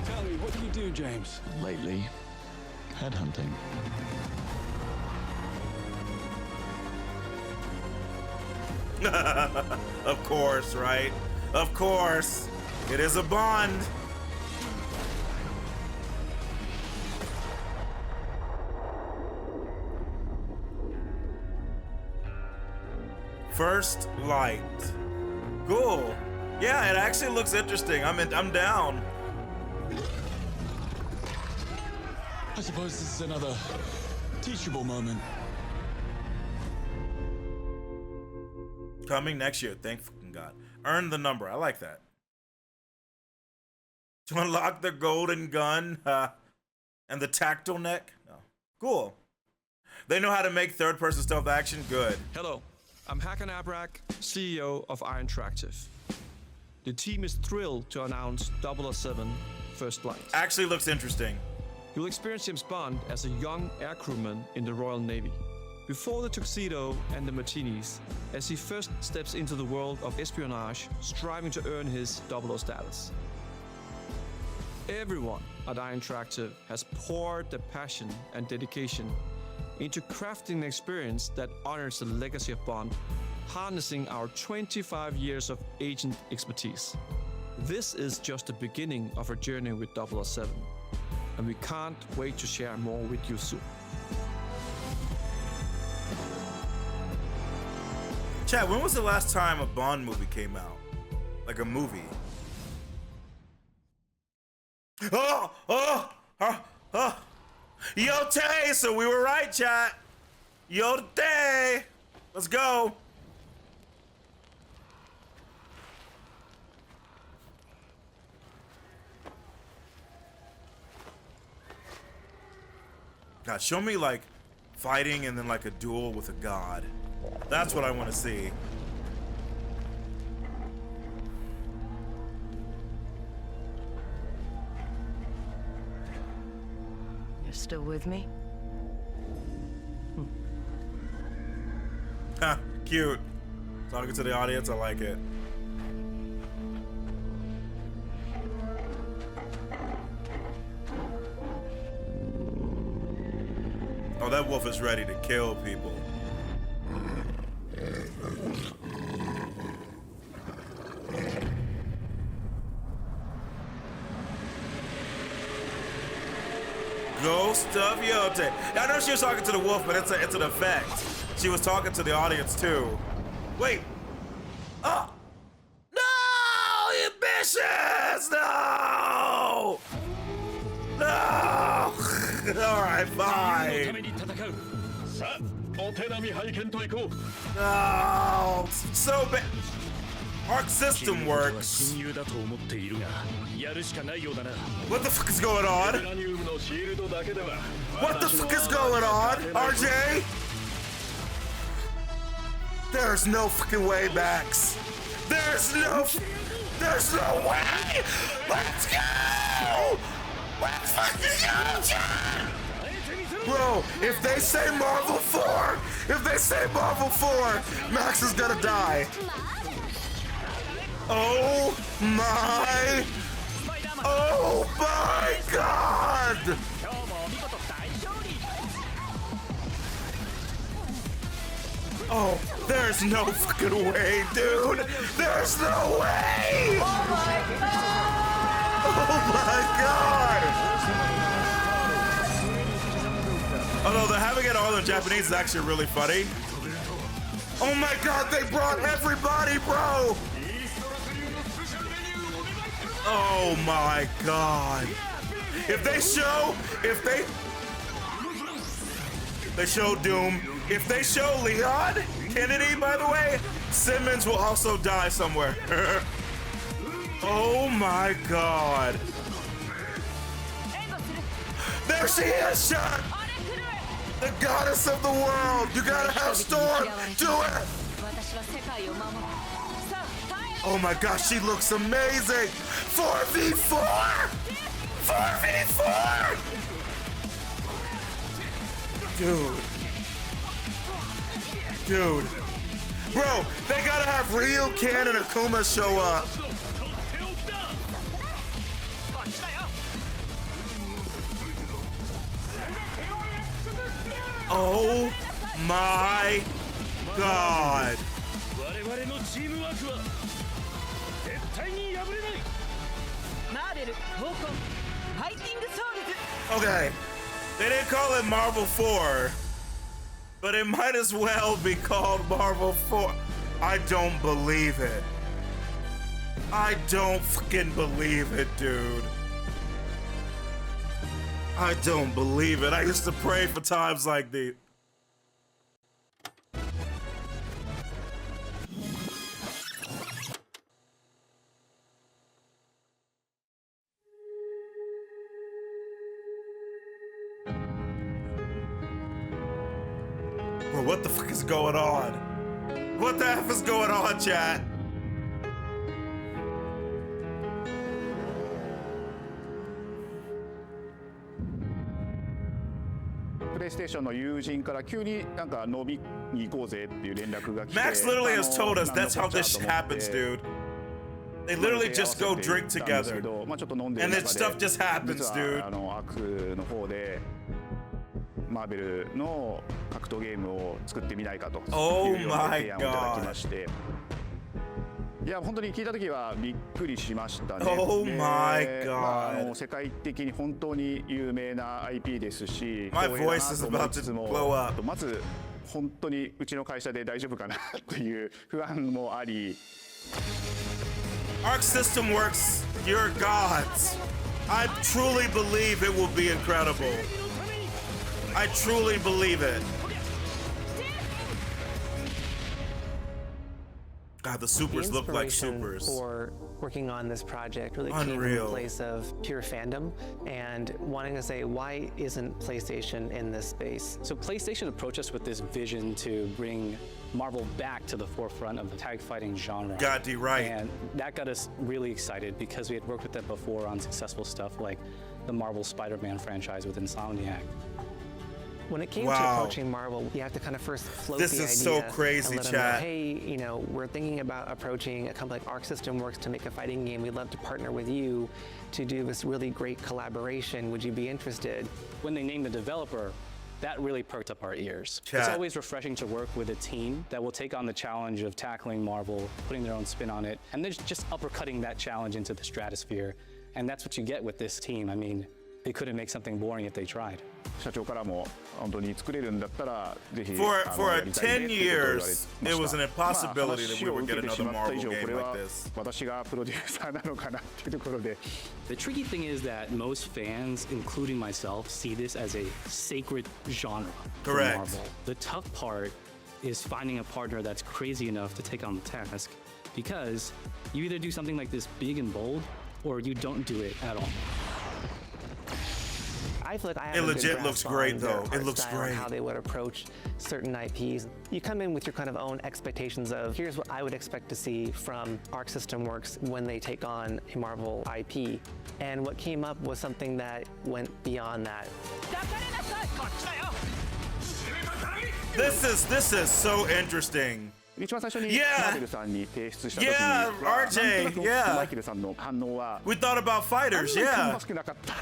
Tell me, what do you do, James? Lately, headhunting. Of course, right? Of course. It is a Bond. First light. Cool. Yeah, it actually looks interesting. I'm down. I suppose this is another teachable moment. Coming next year, thank fucking God. Earn the number. I like that. To unlock the golden gun and the tactile neck. Oh, cool. They know how to make third-person stealth action. Good. Hello, I'm Hakan Abrak, CEO of Interactive. The team is thrilled to announce 007 First Light. Actually looks interesting. You'll experience James Bond as a young air crewman in the Royal Navy. Before the tuxedo and the martinis, as he first steps into the world of espionage, striving to earn his 00 status. Everyone at Interactive has poured their passion and dedication into crafting an experience that honors the legacy of Bond, harnessing our 25 years of agent expertise. This is just the beginning of our journey with 007, and we can't wait to share more with you soon. Chat, when was the last time a Bond movie came out? Like a movie? Yo, Tay, so we were right, chat. Yo, Tay. Let's go. God, show me like fighting and then like a duel with a god. That's what I want to see. You're still with me? Ha, cute. Talking to the audience, I like it. Oh, that wolf is ready to kill people. Ghost of Yote. I know she was talking to the wolf, but it's an effect. She was talking to the audience too. Wait. Oh. No, you bitches! No! No! Alright, fine. No! So bad. Arc system works. What the fuck is going on? What the fuck is going on, RJ? There's no fucking way, Max. There's no way. Let's go. Let's fucking go, John. Bro, if they say Marvel 4, Max is gonna die. Oh my God! Oh, there's There's no fucking way, dude. There's no way. Oh my god. Oh my god. Although they're having it all in Japanese is actually really funny. Oh my god, they brought everybody, bro. Oh my god. If they show Doom, if they show Leon Kennedy, by the way, Simmons will also die somewhere. Oh my god. There she is, Sean! The goddess of the world! You gotta have Storm! Do it! Oh my gosh, she looks amazing! 4v4! 4v4! Dude. Bro, they gotta have real Ken and Akuma show up. Oh my god. Okay, they didn't call it Marvel 4, but it might as well be called Marvel 4. I don't believe it. I don't fucking believe it, dude. I don't believe it. I used to pray for times like these. Bro, what the fuck is going on? What the F is going on, chat? PlayStation の友人から急になんか飲みに行こうぜっていう連絡が来て Max literally has told us that's how this happens, dude. They literally just go drink together. And then stuff just happens, dude. アークの方でマーベルの格闘ゲームを作ってみないかというような提案をいただきまして。いや本当に聞いた時はびっくりしましたね。Oh my god. 世界的に本当に有名な IP ですし、 My voice is about to blow up. まず本当にうちの会社で大丈夫かなという不安もあり。Arc System Works, you're gods. I truly believe it will be incredible. I truly believe it. God, the supers look like supers. For working on this project really Unreal. Came from a place of pure fandom and wanting to say, why isn't PlayStation in this space? So PlayStation approached us with this vision to bring Marvel back to the forefront of the tag fighting genre. God, you're right. And that got us really excited because we had worked with them before on successful stuff like the Marvel Spider-Man franchise with Insomniac. When it came to approaching Marvel, you have to kind of first float the idea. This is so crazy, and let them chat. know, hey, you know, we're thinking about approaching a company like Arc System Works to make a fighting game. We'd love to partner with you to do this really great collaboration. Would you be interested? When they named the developer, that really perked up our ears. Chat. It's always refreshing to work with a team that will take on the challenge of tackling Marvel, putting their own spin on it, and they're just uppercutting that challenge into the stratosphere. And that's what you get with this team. I mean, they couldn't make something boring if they tried. 社長からも本当に作れるんだったらぜひ For 10 years, it was an impossibility that we would get another Marvel game like this. 私がプロデューサーなのかなっていうところで。 The tricky thing is that most fans, including myself, see this as a sacred genre. Correct. For Marvel. The tough part is finding a partner that's crazy enough to take on the task, because you either do something like this big and bold, or you don't do it at all. I feel like I have It a good legit grasp looks great, on their though. It art looks style great. and how they would approach certain IPs. You come in with your kind of own expectations of, here's what I would expect to see from Arc System Works when they take on a Marvel IP. And what came up was something that went beyond that. This is so interesting. 一番最初にマーベルさんに提出した時に RJ, なんとなくマイケルさんの反応は We thought about fighters, あんまり少なかった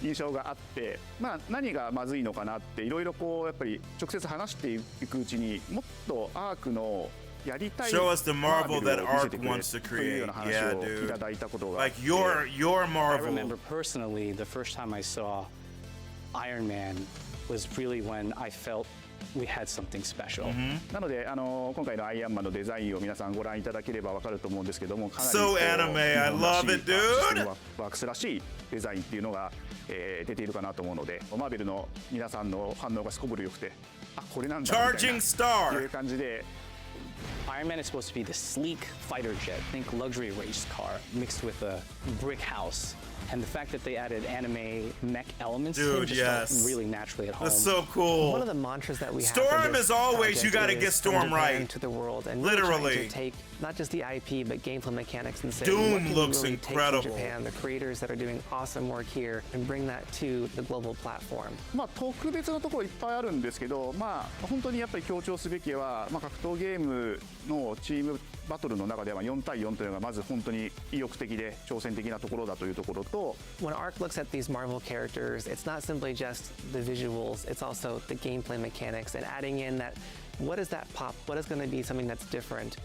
印象があって、まあ何がまずいのかなっていろいろこうやっぱり直接話していくうちにもっとアークの Show us the Marvel that Ark wants to create. Yeah, dude. Like your Marvel. I remember personally the first time I saw Iron Man was really when I felt we had something special. なので今回のアイアンマンのデザインを皆さんご覧いただければわかると思うんですけども、かなり So anime, I love it, dude. ワークスらしいデザインっていうのが、出ているかなと思うので、マーベルの皆さんの反応がすこぶる良くて、あ、これなんだみたいな Charging Star いう感じで。Iron Man is supposed to be the sleek fighter jet, think luxury race car mixed with a brick house. And the fact that they added anime mech elements Dude, just felt really naturally at home. That's so cool. One of the mantras that we have Storm is always you got to get Storm right. To the world and literally to take not just the IP but gameplay mechanics and say Doom what can looks really incredible. Take from Japan, the creators that are doing awesome work here, and bring that to the global platform. まあ特別なところいっぱいあるんですけど、まあ本当にやっぱり強調すべきは、まあ格闘ゲームのチームバトルの中では4対4というのがまず本当に意欲的で挑戦的なところだというところと。When Ark looks at these Marvel characters, it's not simply just the visuals, it's also the gameplay mechanics and adding in that what is that pop? What is going to be something that's different?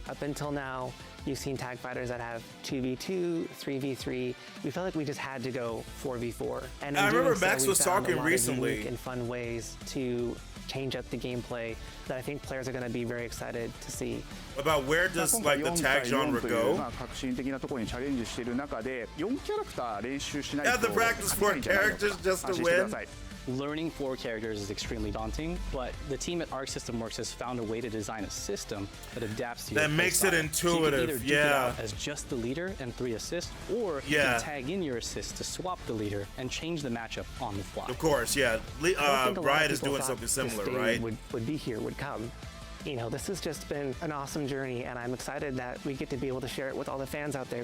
Up until now, you've seen tag fighters that have 2v2, 3v3. We felt like we just had to go 4v4. And I remember so, Max was talking recently in fun ways to change up the gameplay that I think players are going to be very excited to see. About where does like the tag genre go? 革新的なところにチャレンジしている中で4キャラクター練習しないと You have to practice 4 characters just to win. Learning 4 characters is extremely daunting, but the team at Arc System Works has found a way to design a system that adapts to your that makes it intuitive. So you can either duke it out as just the leader and 3 assists, or you can tag in your assists to swap the leader and change the matchup on the fly. Of course, yeah. Riot is doing something similar, right? Would be here, would come. You know, this has just been an awesome journey, and I'm excited that we get to be able to share it with all the fans out there.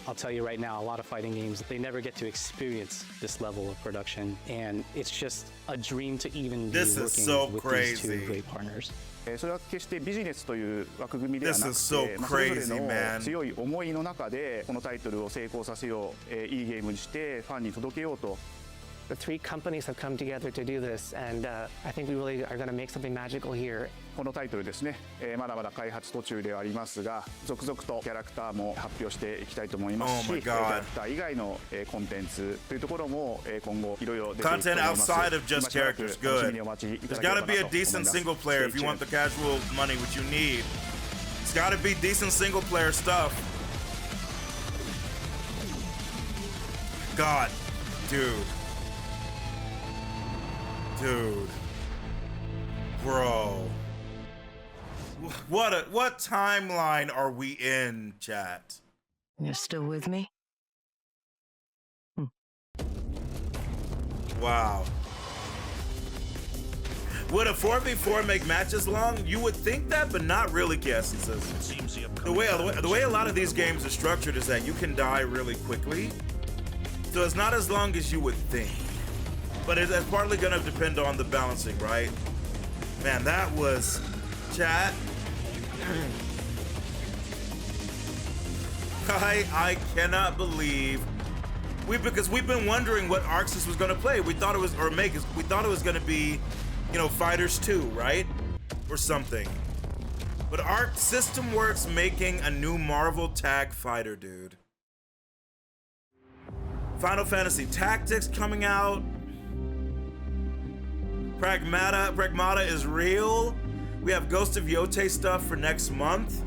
I'll tell you right now, a lot of fighting games, they never get to experience this level of production, and it's just a dream to even be working with these 2 great partners. それは決してビジネスという枠組みではなくて、それぞれの強い思いの中でこのタイトルを成功させよう、いいゲームにしてファンに届けようと。The 3 companies have come together to do this, and I think we really are going to make something magical here. このタイトルですね、まだまだ開発途中ではありますが、続々とキャラクターも発表していきたいと思いますし、キャラクター以外のコンテンツというところも今後いろいろ出ていくと思います。 Content outside of just characters, good. There's got to be a decent single player if you want the casual money, which you need. It's got to be decent single player stuff. God, dude. Dude, bro, what timeline are we in, chat? You're still with me? Wow. Would a 4v4 make matches long? You would think that, but not really, Cassie says. The way a lot of these games are structured is that you can die really quickly, so it's not as long as you would think. But it's partly gonna depend on the balancing, right? Man, that was chat. I cannot believe because we've been wondering what Arc System was gonna play. We thought it was we thought it was gonna be, you know, Fighters 2, right? Or something. But Arc System Works making a new Marvel tag fighter, dude. Final Fantasy Tactics coming out. Pragmata is real. We have Ghost of Yote stuff for next month.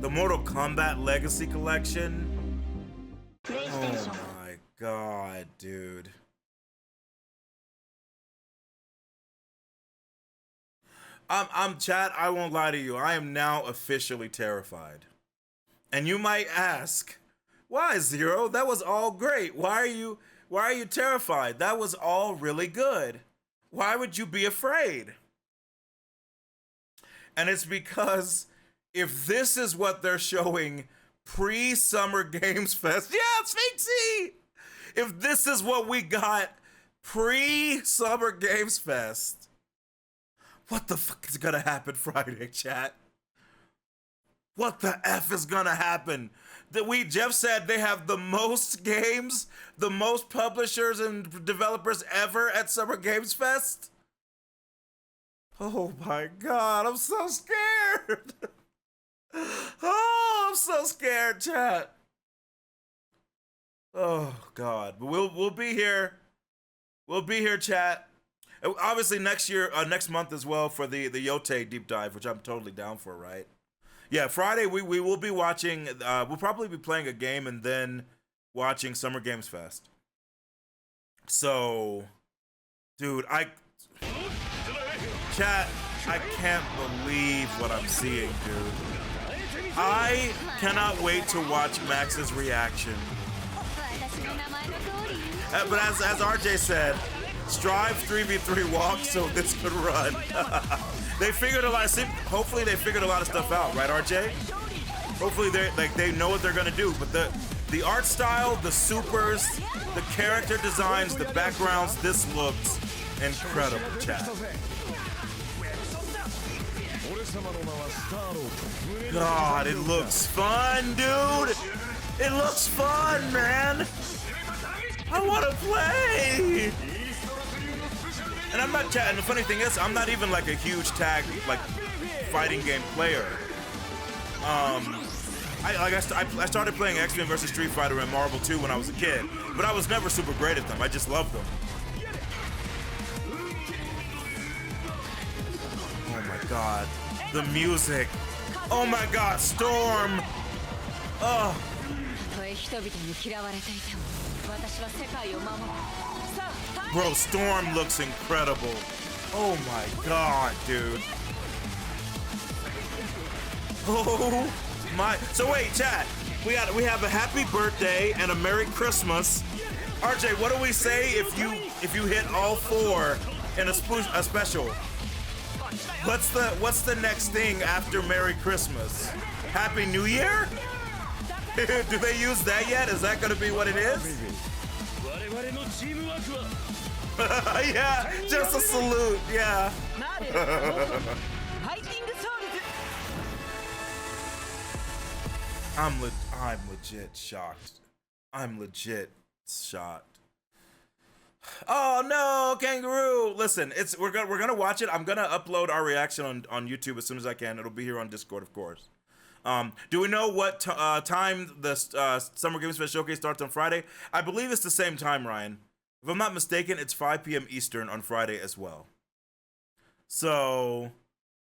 The Mortal Kombat Legacy Collection. Oh my god, dude. Chat, I won't lie to you. I am now officially terrified. And you might ask, why, Zero? That was all great. Why are you terrified? That was all really good. Why would you be afraid? And it's because if this is what they're showing pre-Summer Games Fest, yeah, Sphinxy! If this is what we got pre-Summer Games Fest, what the fuck is gonna happen Friday, chat? What the F is gonna happen? Jeff said they have the most games, the most publishers and developers ever at Summer Games Fest. Oh my God, I'm so scared. Oh, I'm so scared, chat. Oh God, but we'll be here. We'll be here, chat. Obviously next month as well for the Yote deep dive, which I'm totally down for, right? Yeah, Friday we will be watching. We'll probably be playing a game and then watching Summer Games Fest. So, dude, chat, I can't believe what I'm seeing, dude. I cannot wait to watch Max's reaction. But as RJ said, strive 3v3 walk so this could run. They figured a lot of hopefully they figured a lot of stuff out, right, RJ? Hopefully they know what they're gonna do. But the art style, the supers, the character designs, the backgrounds, this looks incredible, chat. God, it looks fun, dude. It looks fun, man. I want to play. And I'm not chatting. The funny thing is, I'm not even like a huge tag like fighting game player. I started playing X-Men vs Street Fighter and Marvel 2 when I was a kid, but I was never super great at them. I just loved them. Oh my God, the music. Oh my God, Storm. Oh. Bro, Storm looks incredible. Oh my God, dude. Oh my. So wait, chat. We have a happy birthday and a Merry Christmas. RJ, what do we say if you hit all 4 in a special? What's the next thing after Merry Christmas? Happy New Year? Do they use that yet? Is that gonna be what it is? Yeah, just a salute. Yeah. I'm legit shocked. I'm legit shocked. Oh no, Kangaroo! Listen, we're gonna watch it. I'm gonna upload our reaction on YouTube as soon as I can. It'll be here on Discord, of course. Do we know what time the Summer Games Fest Showcase starts on Friday? I believe it's the same time, Ryan. If I'm not mistaken, it's 5 p.m. Eastern on Friday as well. So,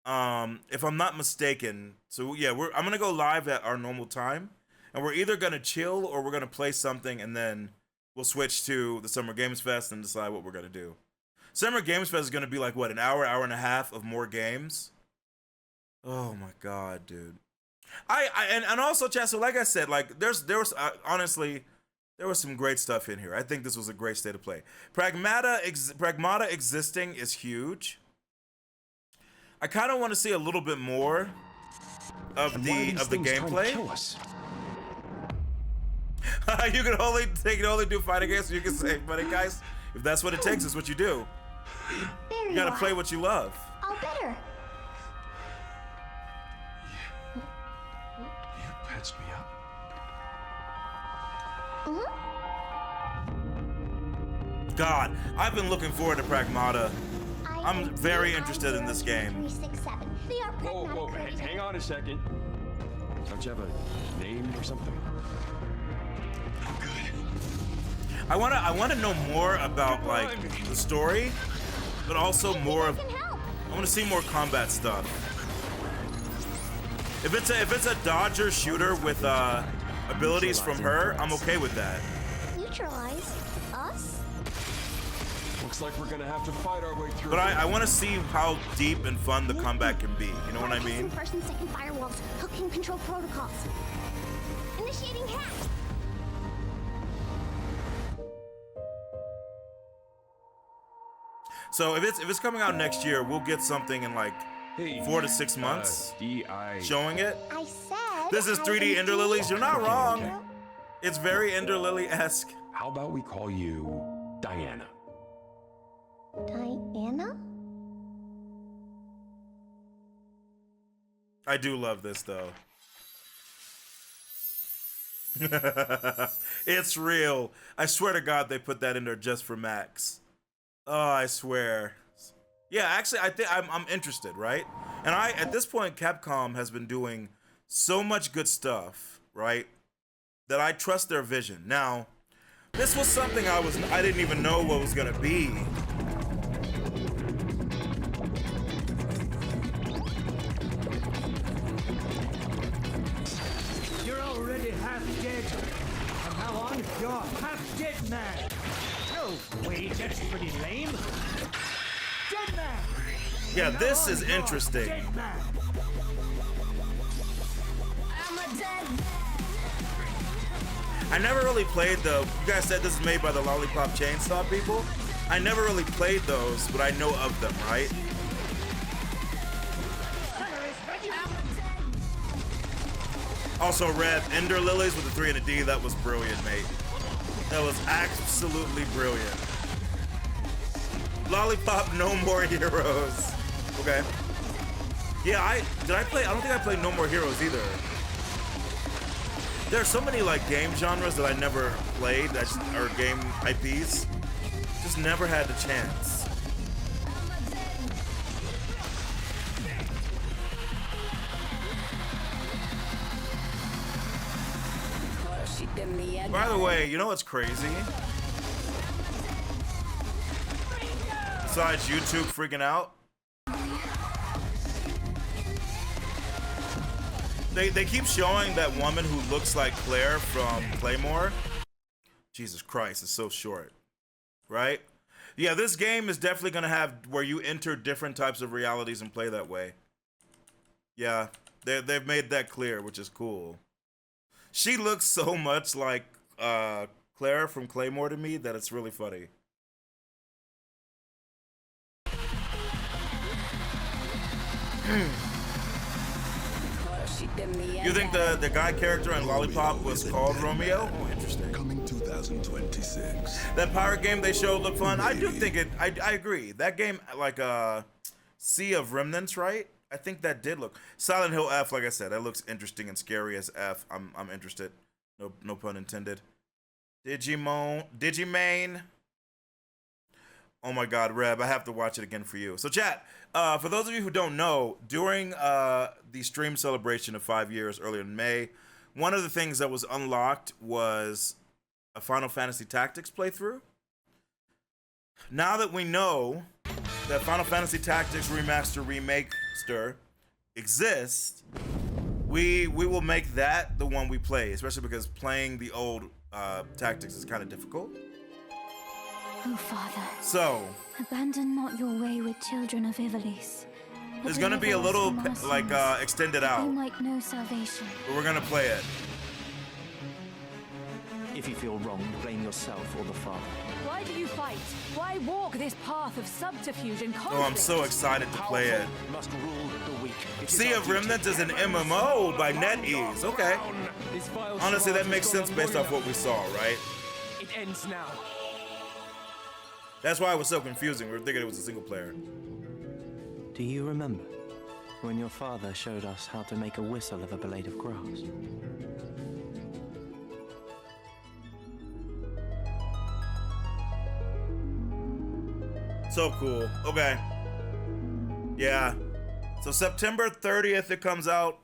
if I'm not mistaken, so yeah, I'm gonna go live at our normal time, and we're either gonna chill or we're gonna play something, and then we'll switch to the Summer Games Fest and decide what we're gonna do. Summer Games Fest is gonna be like what, an hour and a half of more games? Oh my God, dude. And also, chat, so like I said, like there was honestly, there was some great stuff in here. I think this was a great state of play. Pragmata existing is huge. I kind of want to see a little bit more of the gameplay. You can only do fighting games. So you can say, buddy, guys, if that's what it takes, it's what you do. You gotta play what you love. All better. Patched me up. God, I've been looking forward to Pragmata. I'm very interested in this game. Whoa, hang on a second. Don't you have a name or something? I'm good. I wanna know more about like the story, but also more of. I want to see more combat stuff. If it's a dodger shooter with abilities from her, I'm okay with that. Neutralize us? Looks like we're gonna have to fight our way through. But I want to see how deep and fun the combat can be. You know what I mean? First and second firewalls. Hooking control protocols. Initiating hack. So if it's coming out next year, we'll get something in like 4 to 6 months showing it. I said this is 3D Ender Lilies. You're not wrong. It's very Ender Lily-esque. How about we call you Diana? Diana? I do love this though. It's real. I swear to God they put that in there just for Max. Oh, I swear. Yeah, actually, I think I'm interested, right? And at this point, Capcom has been doing so much good stuff, right? That I trust their vision. Now, this was something I didn't even know what was gonna be. You're already half dead. From now on, you're half dead man. No, wait, that's pretty lame. Dead man. Yeah, this is interesting. Dead man. I never really played you guys said this is made by the Lollipop Chainsaw people. I never really played those, but I know of them, right? Also, Red, Ender Lilies with a 3 and a D, that was brilliant, mate. That was absolutely brilliant. Lollipop, No More Heroes. Okay. Yeah, I don't think I played No More Heroes either. There are so many like game genres that I never played, or game IPs. Just never had the chance. By the way, you know what's crazy? Besides YouTube freaking out, they keep showing that woman who looks like Claire from Claymore. Jesus Christ, it's so short, right? Yeah, this game is definitely gonna have where you enter different types of realities and play that way. Yeah, they've made that clear, which is cool. She looks so much like Claire from Claymore to me that it's really funny. You think the guy character in Lollipop was called Romeo? Oh, interesting. Coming 2026. That pirate game they showed looked fun. I do think it. I agree. That game, like Sea of Remnants, right? I think that did look. Silent Hill F, like I said, that looks interesting and scary as F. I'm interested. No pun intended. Digimane. Oh my God, Reb, I have to watch it again for you. So chat, for those of you who don't know, during the stream celebration of 5 years earlier in May, one of the things that was unlocked was a Final Fantasy Tactics playthrough. Now that we know that Final Fantasy Tactics Remaster exists, we will make that the one we play, especially because playing the old Tactics is kind of difficult. Oh, Father. So, abandon not your wayward children of Ivalice. There's gonna be a little like extended out. They might know salvation. But we're gonna play it. If you feel wrong, blame yourself or the Father. Why do you fight? Why walk this path of subterfuge and conflict? Oh, I'm so excited to play it. Must rule the weak. Sea of Remnants is an MMO by NetEase. Okay. Honestly, that makes sense based off what we saw, right? It ends now. That's why it was so confusing. We were thinking it was a single player. Do you remember when your father showed us how to make a whistle of a blade of grass? So cool. Okay. Yeah. So September 30th it comes out.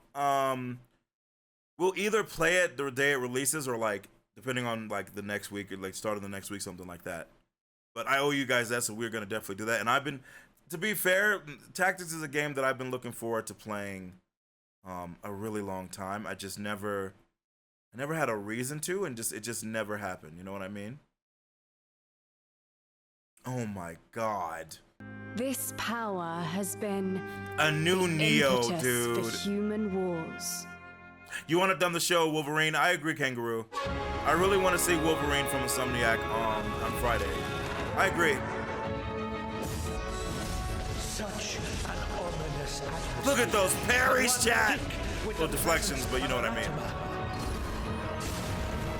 We'll either play it the day it releases or like depending on like the next week or like start of the next week, something like that. But I owe you guys that, so we're gonna definitely do that. And I've been, to be fair, Tactics is a game that I've been looking forward to playing a really long time. I never had a reason to, and it just never happened. You know what I mean? Oh my God. This power has been a new Neo, impetus dude. for human wars. You want to done the show, Wolverine? I agree, Kangaroo. I really want to see Wolverine from Insomniac on Friday. I agree. Such an ominous atmosphere. Look at those parries, chat. Little deflections, but you know what I mean.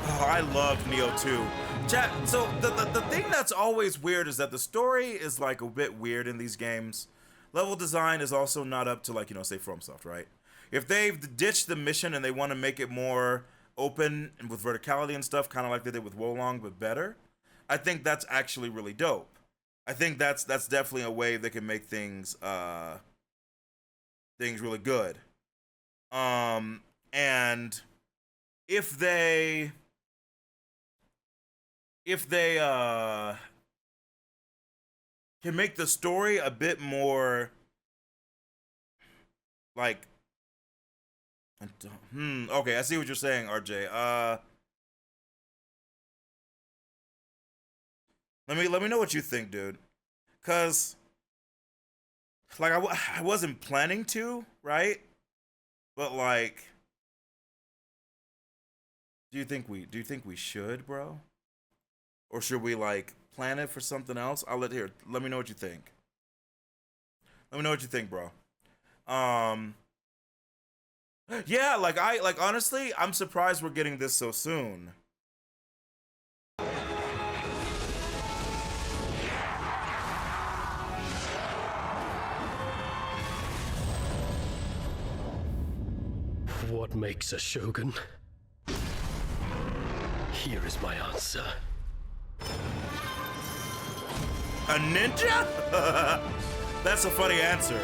Oh, I loved Neo 2. Chat, so the thing that's always weird is that the story is like a bit weird in these games. Level design is also not up to like, say FromSoft, right? If they've ditched the mission and they want to make it more open and with verticality and stuff, kind of like they did with Wolong, but better, I think that's actually really dope. I think that's definitely a way they can make things things really good. And if they can make the story a bit more like okay, I see what you're saying, RJ. Let me know what you think, dude. Cause like I wasn't planning to, right? But like, do you think we should, bro? Or should we like plan it for something else? Let me know what you think. Let me know what you think, bro. Yeah, like honestly, I'm surprised we're getting this so soon. What makes a shogun? Here is my answer. A ninja? That's a funny answer.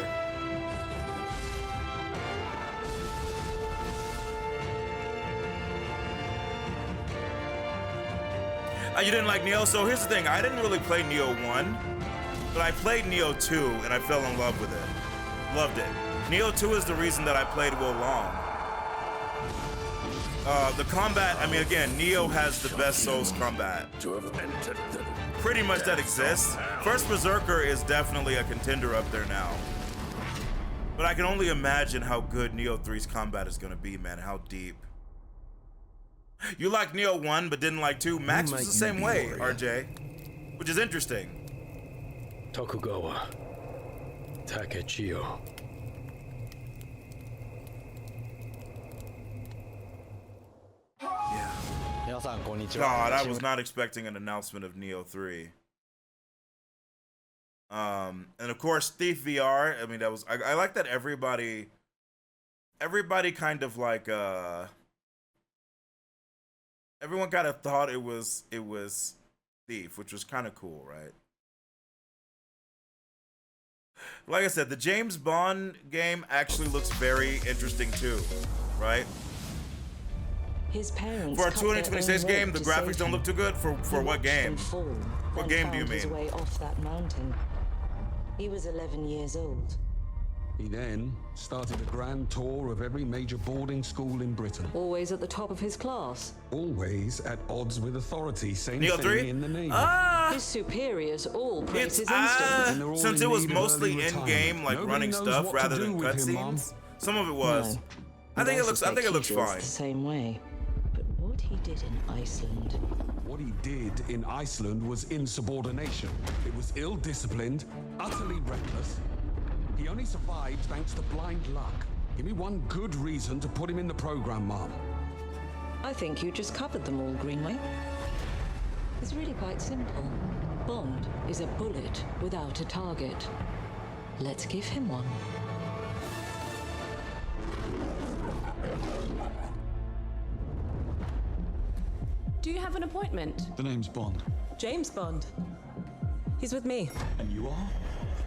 You didn't like Neo? So here's the thing. I didn't really play Neo 1, but I played Neo 2 and I fell in love with it. Loved it. Neo 2 is the reason that I played Wo Long. The combat, I mean, again, Neo has the best Souls combat pretty much that exists. First Berserker is definitely a contender up there now. But I can only imagine how good Neo 3's combat is gonna be, man, how deep. You liked Neo 1 but didn't like 2. Max was the same way, RJ, which is interesting. Tokugawa Takechio. God, I was not expecting an announcement of Neo 3. And of course, Thief VR. I mean, that was I like that everybody kind of like everyone kind of thought it was Thief, which was kind of cool, right? Like I said, the James Bond game actually looks very interesting too, right? His parents for a 2026 game, the graphics don't look too good. For what game? What game do you mean? His way off that mountain. He was 11 years old. He then started a grand tour of every major boarding school in Britain. Always at the top of his class. Always at odds with authority. Same Neo thing 3? in the name. His superiors all praise his instinct. Since it was mostly in-game, like running stuff rather than cutscenes, some of it was. No, I think it looks fine. The same way. But what he did in Iceland. What he did in Iceland was insubordination. It was ill-disciplined, utterly reckless. He only survived thanks to blind luck. Give me one good reason to put him in the program, Mom. I think you just covered them all, Greenway. It's really quite simple. Bond is a bullet without a target. Let's give him one. Do you have an appointment? The name's Bond. James Bond. He's with me. And you are?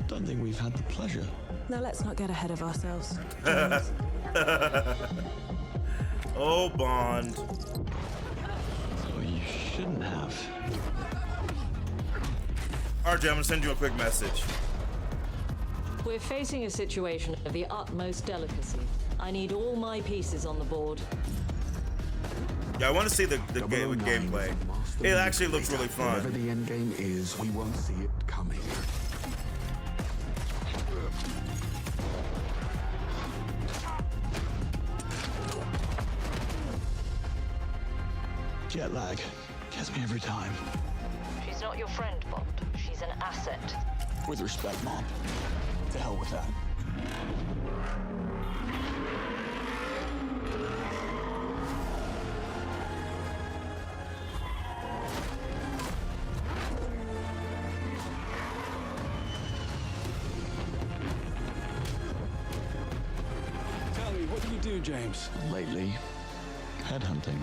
Don't think we've had the pleasure. Now let's not get ahead of ourselves. Oh, Bond. Oh, you shouldn't have. RJ, I'm gonna send you a quick message. We're facing a situation of the utmost delicacy. I need all my pieces on the board. Yeah, I want to see the gameplay. It actually looks really fun. Whatever the end game is, we won't see it coming. Jet lag gets me every time. She's not your friend, Bond. She's an asset. With respect, Mom. To hell with that. Tell me, what do you do, James? Lately, headhunting.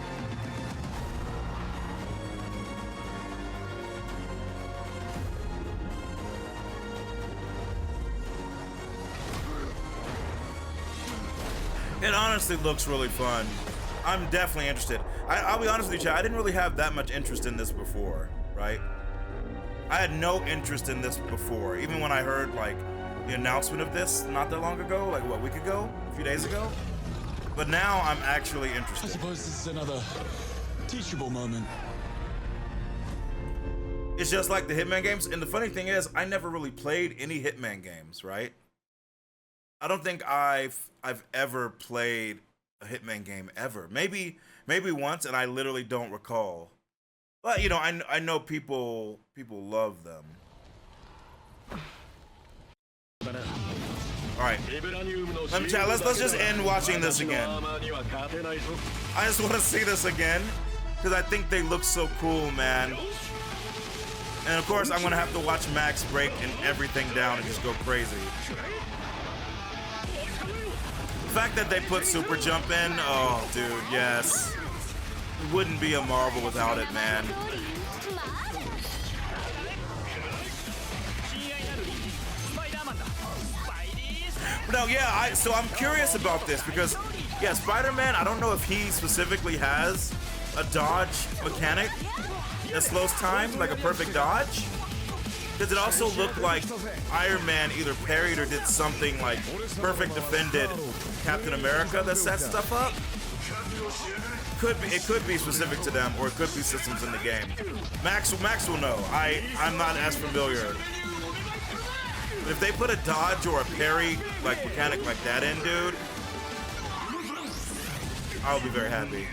It honestly looks really fun. I'm definitely interested. I'll be honest with you, chat. I didn't really have that much interest in this before, right? I had no interest in this before, even when I heard like the announcement of this not that long ago, like what, a week ago, a few days ago. But now I'm actually interested. I suppose this is another teachable moment. It's just like the Hitman games, and the funny thing is, I never really played any Hitman games, right? I don't think I've ever played a Hitman game ever. Maybe once, and I literally don't recall. But you know, I know people love them. All right, let's just end watching this again. I just want to see this again because I think they look so cool, man. And of course, I'm gonna have to watch Max break and everything down and just go crazy. The fact that they put Super Jump in, oh, dude, yes. It wouldn't be a Marvel without it, man. No, yeah, so I'm curious about this because, yeah, Spider-Man, I don't know if he specifically has a dodge mechanic that slows time, like a perfect dodge. Because it also looked like Iron Man either parried or did something like perfect defended Captain America that set stuff up. It could be specific to them, or it could be systems in the game. Max will know. I'm not as familiar. But if they put a dodge or a parry like mechanic like that in, dude, I'll be very happy.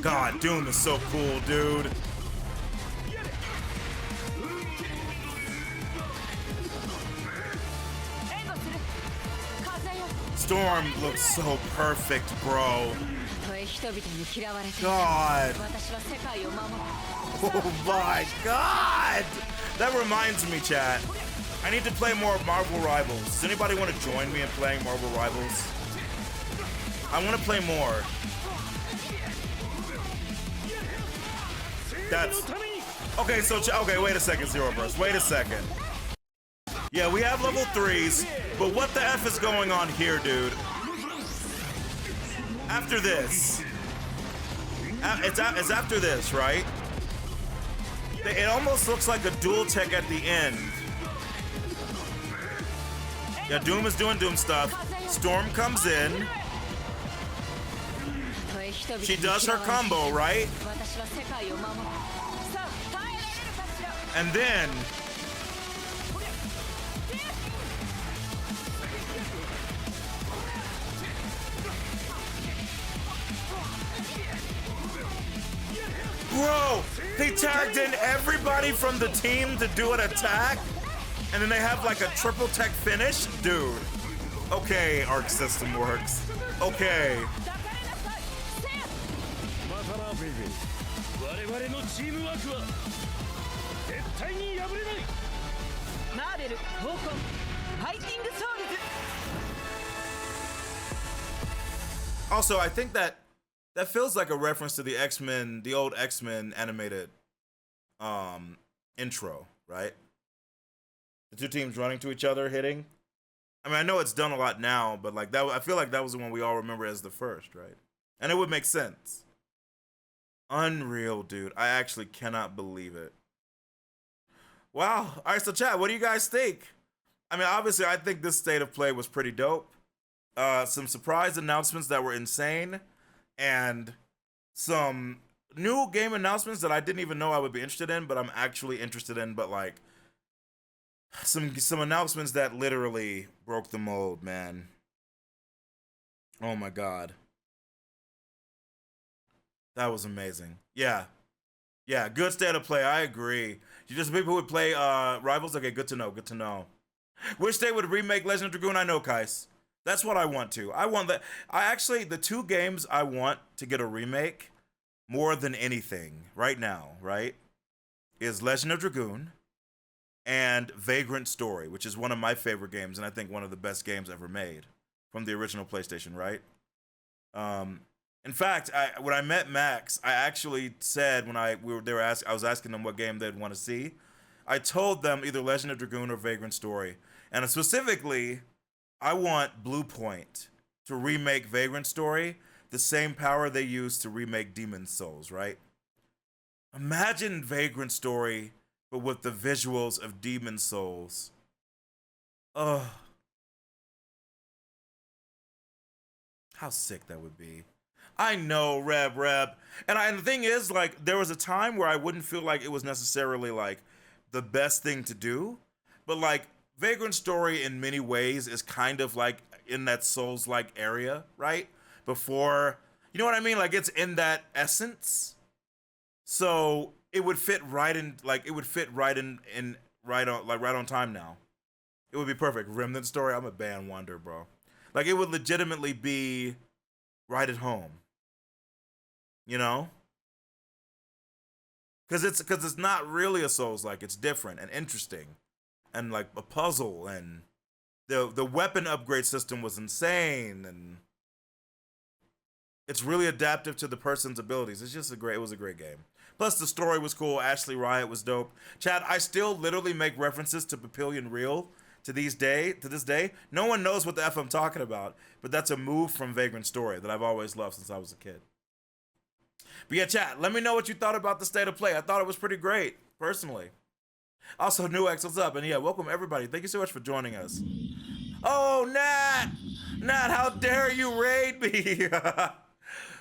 God, Doom is so cool, dude. Storm looks so perfect, bro. God. Oh my God. That reminds me, chat. I need to play more Marvel Rivals. Does anybody want to join me in playing Marvel Rivals? I want to play more. That's okay. So okay, wait a second, Zero Burst. Wait a second. Yeah, we have level 3s, but what the F is going on here, dude? After this, it's after this, right? It almost looks like a dual tech at the end. Yeah, Doom is doing Doom stuff. Storm comes in. She does her combo, right? And then bro, they tagged in everybody from the team to do an attack, and then they have like a triple tech finish? Dude. Okay, Arc System works. Okay. Also, I think that feels like a reference to the X-Men, the old X-Men animated intro, right? The two teams running to each other, hitting. I mean, I know it's done a lot now, but like that, I feel like that was the one we all remember as the first, right? And it would make sense. Unreal, dude. I actually cannot believe it. Wow. All right, so chat, what do you guys think? I mean, obviously, I think this state of play was pretty dope. Some surprise announcements that were insane, and some new game announcements that I didn't even know I would be interested in, but I'm actually interested in. But like some announcements that literally broke the mold, man. Oh my God. That was amazing. Yeah. Yeah, good state of play. I agree. You just people would play Rivals? Okay, good to know. Good to know. Wish they would remake Legend of Dragoon. I know, Kais. That's what I want to. I want that. The two games I want to get a remake more than anything right now, right, is Legend of Dragoon and Vagrant Story, which is one of my favorite games, and I think one of the best games ever made from the original PlayStation, right? In fact, when I met Max, I actually said when I was asking them what game they'd want to see. I told them either Legend of Dragoon or Vagrant Story, and specifically, I want Blue Point to remake Vagrant Story the same power they used to remake Demon's Souls, right? Imagine Vagrant Story, but with the visuals of Demon's Souls. Ugh. How sick that would be. I know, Reb. And the thing is, like, there was a time where I wouldn't feel like it was necessarily, like, the best thing to do. But, like, Vagrant Story in many ways is kind of, like, in that Souls-like area, right? Before, you know what I mean? Like, it's in that essence. So it would fit right in, like, right on time now. It would be perfect. Remnant Story, I'm a band wonder, bro. Like, it would legitimately be right at home. You know? Because it's not really a Souls-like. It's different and interesting. And, like, a puzzle. And the weapon upgrade system was insane. And it's really adaptive to the person's abilities. It was a great game. Plus, the story was cool. Ashley Riot was dope. Chad, I still literally make references to Papillion Real to this day. No one knows what the F I'm talking about, but that's a move from Vagrant Story that I've always loved since I was a kid. But yeah, chat, let me know what you thought about the state of play. I thought it was pretty great, personally. Also, New X, what's up? And yeah, welcome everybody. Thank you so much for joining us. Oh, Nat! Nat, how dare you raid me?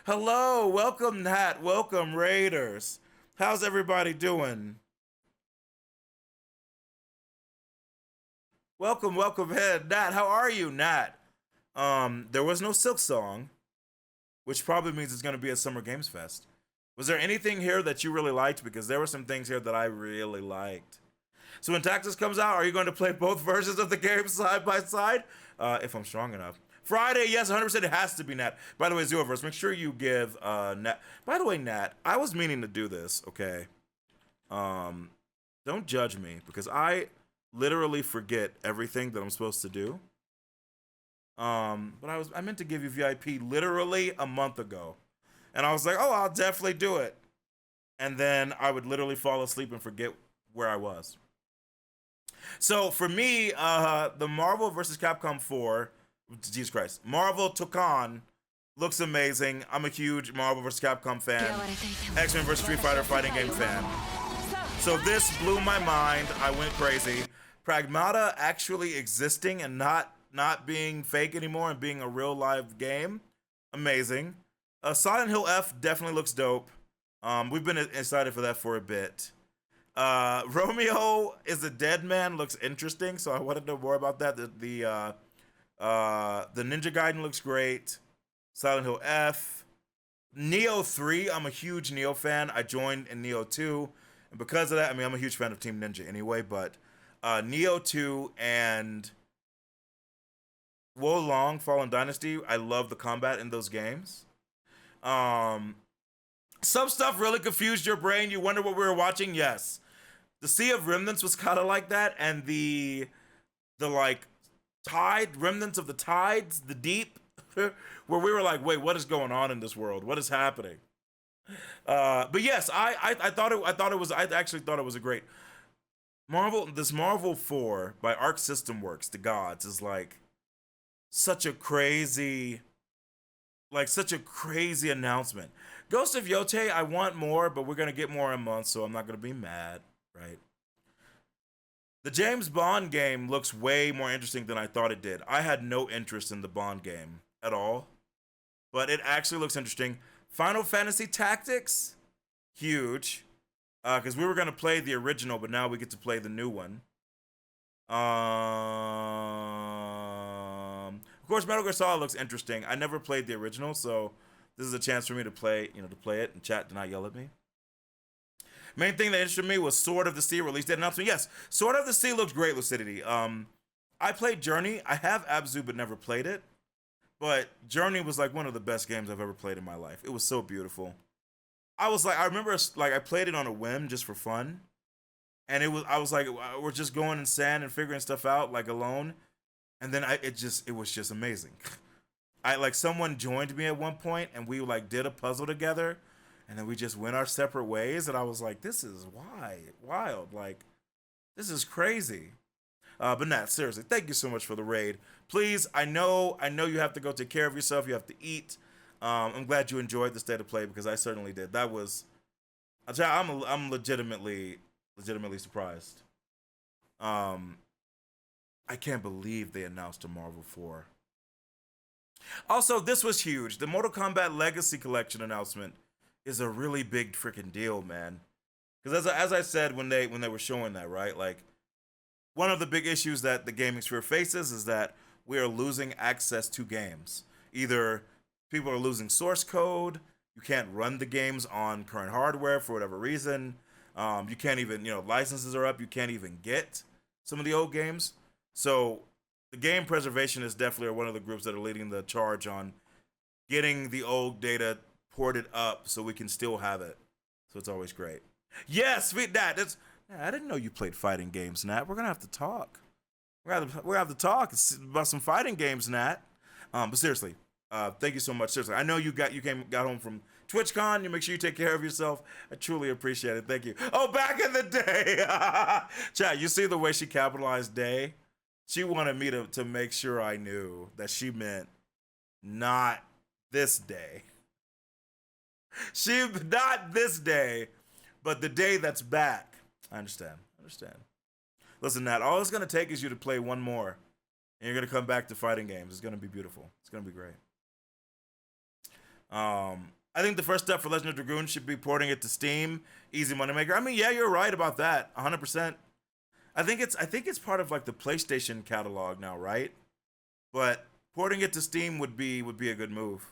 Hello, welcome, Nat. Welcome, Raiders. How's everybody doing? Welcome in. Nat, how are you, Nat? There was no Silk Song, which probably means it's going to be at Summer Games Fest. Was there anything here that you really liked? Because there were some things here that I really liked. So when Tactics comes out, are you going to play both versions of the game side by side? If I'm strong enough. Friday, yes, 100% it has to be Nat. By the way, Zeroverse, make sure you give Nat. By the way, Nat, I was meaning to do this, okay? Don't judge me, because I literally forget everything that I'm supposed to do. But I meant to give you VIP literally a month ago. And I was like, oh, I'll definitely do it. And then I would literally fall asleep and forget where I was. So for me, the Marvel vs. Capcom 4, Jesus Christ, Marvel Tokan looks amazing. I'm a huge Marvel vs. Capcom fan. X-Men vs. Street Fighter fighting game fan. So this blew my mind. I went crazy. Pragmata actually existing and not being fake anymore and being a real live game. Amazing. Silent Hill F definitely looks dope. We've been excited for that for a bit. Romeo is a Dead Man looks interesting, so I want to know more about that. The Ninja Gaiden looks great. Silent Hill F. Neo 3, I'm a huge Neo fan. I joined in Neo 2. And because of that, I mean, I'm a huge fan of Team Ninja anyway, but Neo 2 and Wo Long Fallen Dynasty, I love the combat in those games. Some stuff really confused your brain. You wonder what we were watching? Yes. The Sea of Remnants was kind of like that, and the like remnants of the tides, the deep, where we were like, wait, what is going on in this world? What is happening? But yes, I actually thought it was a great this Marvel 4 by Arc System Works, The Gods, is like such a crazy announcement. Ghost of Yotei, I want more, but we're gonna get more in a month, so I'm not gonna be mad, right? The James Bond game looks way more interesting than I thought it did. I had no interest in the Bond game at all, but it actually looks interesting. Final Fantasy Tactics, huge, because we were gonna play the original, but now we get to play the new one. Of course, Metal Gear Solid looks interesting. I never played the original, so this is a chance for me to play it, and chat did not yell at me. Main thing that interested me was Sword of the Sea release date announcement. Yes, Sword of the Sea looks great, Lucidity. I played Journey. I have Abzu, but never played it. But Journey was like one of the best games I've ever played in my life. It was so beautiful. I remember I played it on a whim just for fun. And I was like, we're just going in sand and figuring stuff out like alone. And then it was just amazing. Someone joined me at one point and we did a puzzle together, and then we just went our separate ways, and I was like, this is wild. This is crazy. But Nat, seriously, thank you so much for the raid. Please, I know you have to go take care of yourself. You have to eat. I'm glad you enjoyed the state of play because I certainly did. That was, I'm legitimately surprised. I can't believe they announced a Marvel 4. Also, this was huge. The Mortal Kombat Legacy Collection announcement is a really big freaking deal, man. Because as I said when they were showing that, right? Like, one of the big issues that the gaming sphere faces is that we are losing access to games. Either people are losing source code, you can't run the games on current hardware for whatever reason. You can't even, licenses are up, you can't even get some of the old games. So the game preservation is definitely one of the groups that are leading the charge on getting the old data ported up so we can still have it. So it's always great. Yes, Nat, I didn't know you played fighting games, Nat. We're gonna have to talk. We're gonna have to talk about some fighting games, Nat. But seriously, thank you so much. Seriously, I know you got home from TwitchCon. You make sure you take care of yourself. I truly appreciate it. Thank you. Oh, back in the day, chat. You see the way she capitalized day? She wanted me to make sure I knew that she meant not this day. Not this day, but the day that's back. I understand. Listen, Nat, all it's going to take is you to play one more, and you're going to come back to fighting games. It's going to be beautiful. It's going to be great. I think the first step for Legend of Dragoon should be porting it to Steam. Easy moneymaker. I mean, yeah, you're right about that. 100%. I think it's part of like the PlayStation catalog now, right? But porting it to Steam would be a good move.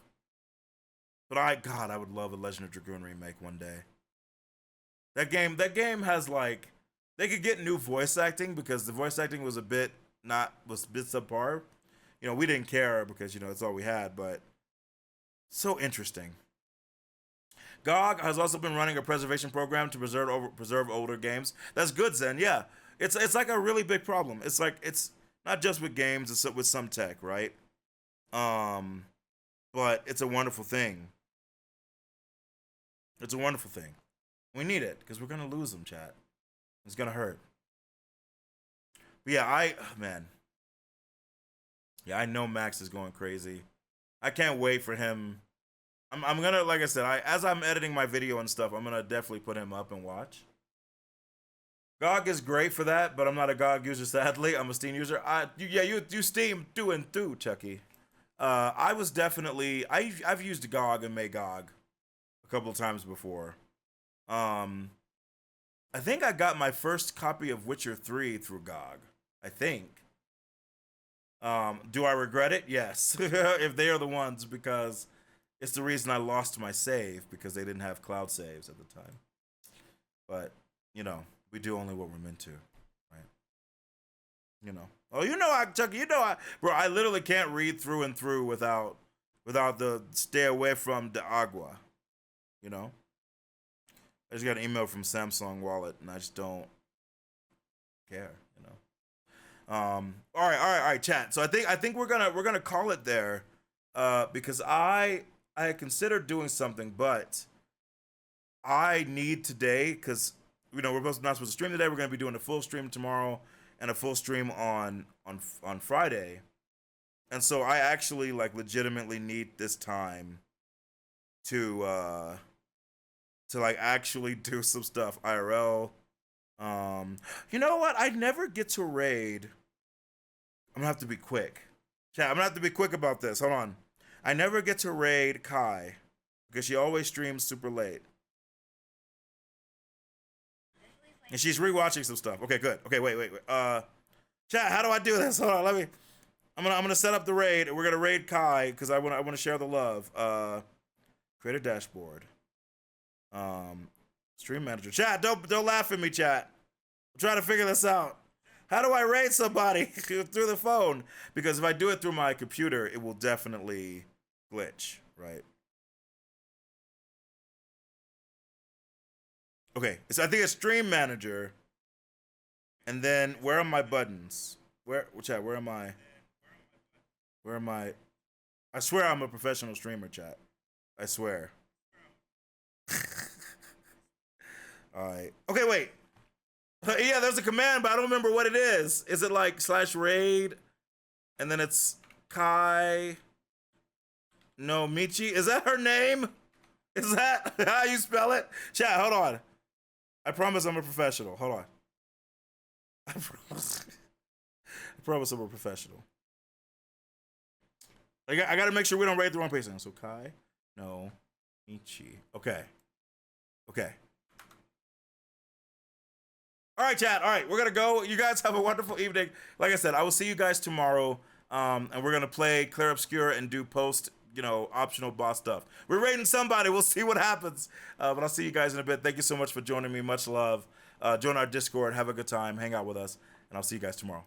But I would love a Legend of Dragoon remake one day. That game has like, they could get new voice acting because the voice acting was a bit subpar. We didn't care because it's all we had, but so interesting. GOG has also been running a preservation program to preserve older games. That's good, Zen. Yeah, it's like a really big problem. It's like it's not just with games; it's with some tech, right? But it's a wonderful thing. It's a wonderful thing. We need it because we're gonna lose them, chat. It's gonna hurt. But yeah, I know Max is going crazy. I can't wait for him. I'm gonna, like I said, as I'm editing my video and stuff, I'm gonna definitely put him up and watch. GOG is great for that, but I'm not a GOG user, sadly. I'm a Steam user. You Steam through and through, Chucky. I've used GOG and Magog a couple of times before. I think I got my first copy of Witcher 3 through GOG. I think. Do I regret it? Yes. If they are the ones, because it's the reason I lost my save, because they didn't have cloud saves at the time. But, we do only what we're meant to, right? Oh, Chucky, bro, I literally can't read through and through without the stay away from the agua, I just got an email from Samsung Wallet, and I just don't care, All right, chat. So I think we're gonna call it there, because I considered doing something, but I need today, because we're not supposed to stream today. We're gonna be doing a full stream tomorrow and a full stream on Friday, and so I actually legitimately need this time to actually do some stuff IRL. You know what? I never get to raid. I'm gonna have to be quick. Chat, I'm gonna have to be quick about this. Hold on. I never get to raid Kai because she always streams super late. And she's rewatching some stuff. Okay, good. Okay, wait. Chat, how do I do this? Hold on, I'm gonna set up the raid. We're gonna raid Kai because I wanna share the love. Create a dashboard. Stream manager. Chat, don't laugh at me, chat. I'm trying to figure this out. How do I raid somebody through the phone? Because if I do it through my computer, it will definitely glitch, right? Okay, so I think it's stream manager. And then where are my buttons? Where am I? Where am I? I swear I'm a professional streamer, chat. I swear. All right. Okay, wait. Yeah, there's a command, but I don't remember what it is. Is it like /raid? And then it's Kai. No, Michi. Is that her name? Is that how you spell it? Chat, hold on. I promise I'm a professional. Hold on. I promise I'm a professional. I got to make sure we don't raid the wrong person. So Kai. No. Michi. Okay. Okay. All right, chat. All right, we're going to go. You guys have a wonderful evening. Like I said, I will see you guys tomorrow. And we're going to play Clear Obscure and do post, optional boss stuff. We're raiding somebody. We'll see what happens. But I'll see you guys in a bit. Thank you so much for joining me. Much love. Join our Discord. Have a good time. Hang out with us. And I'll see you guys tomorrow.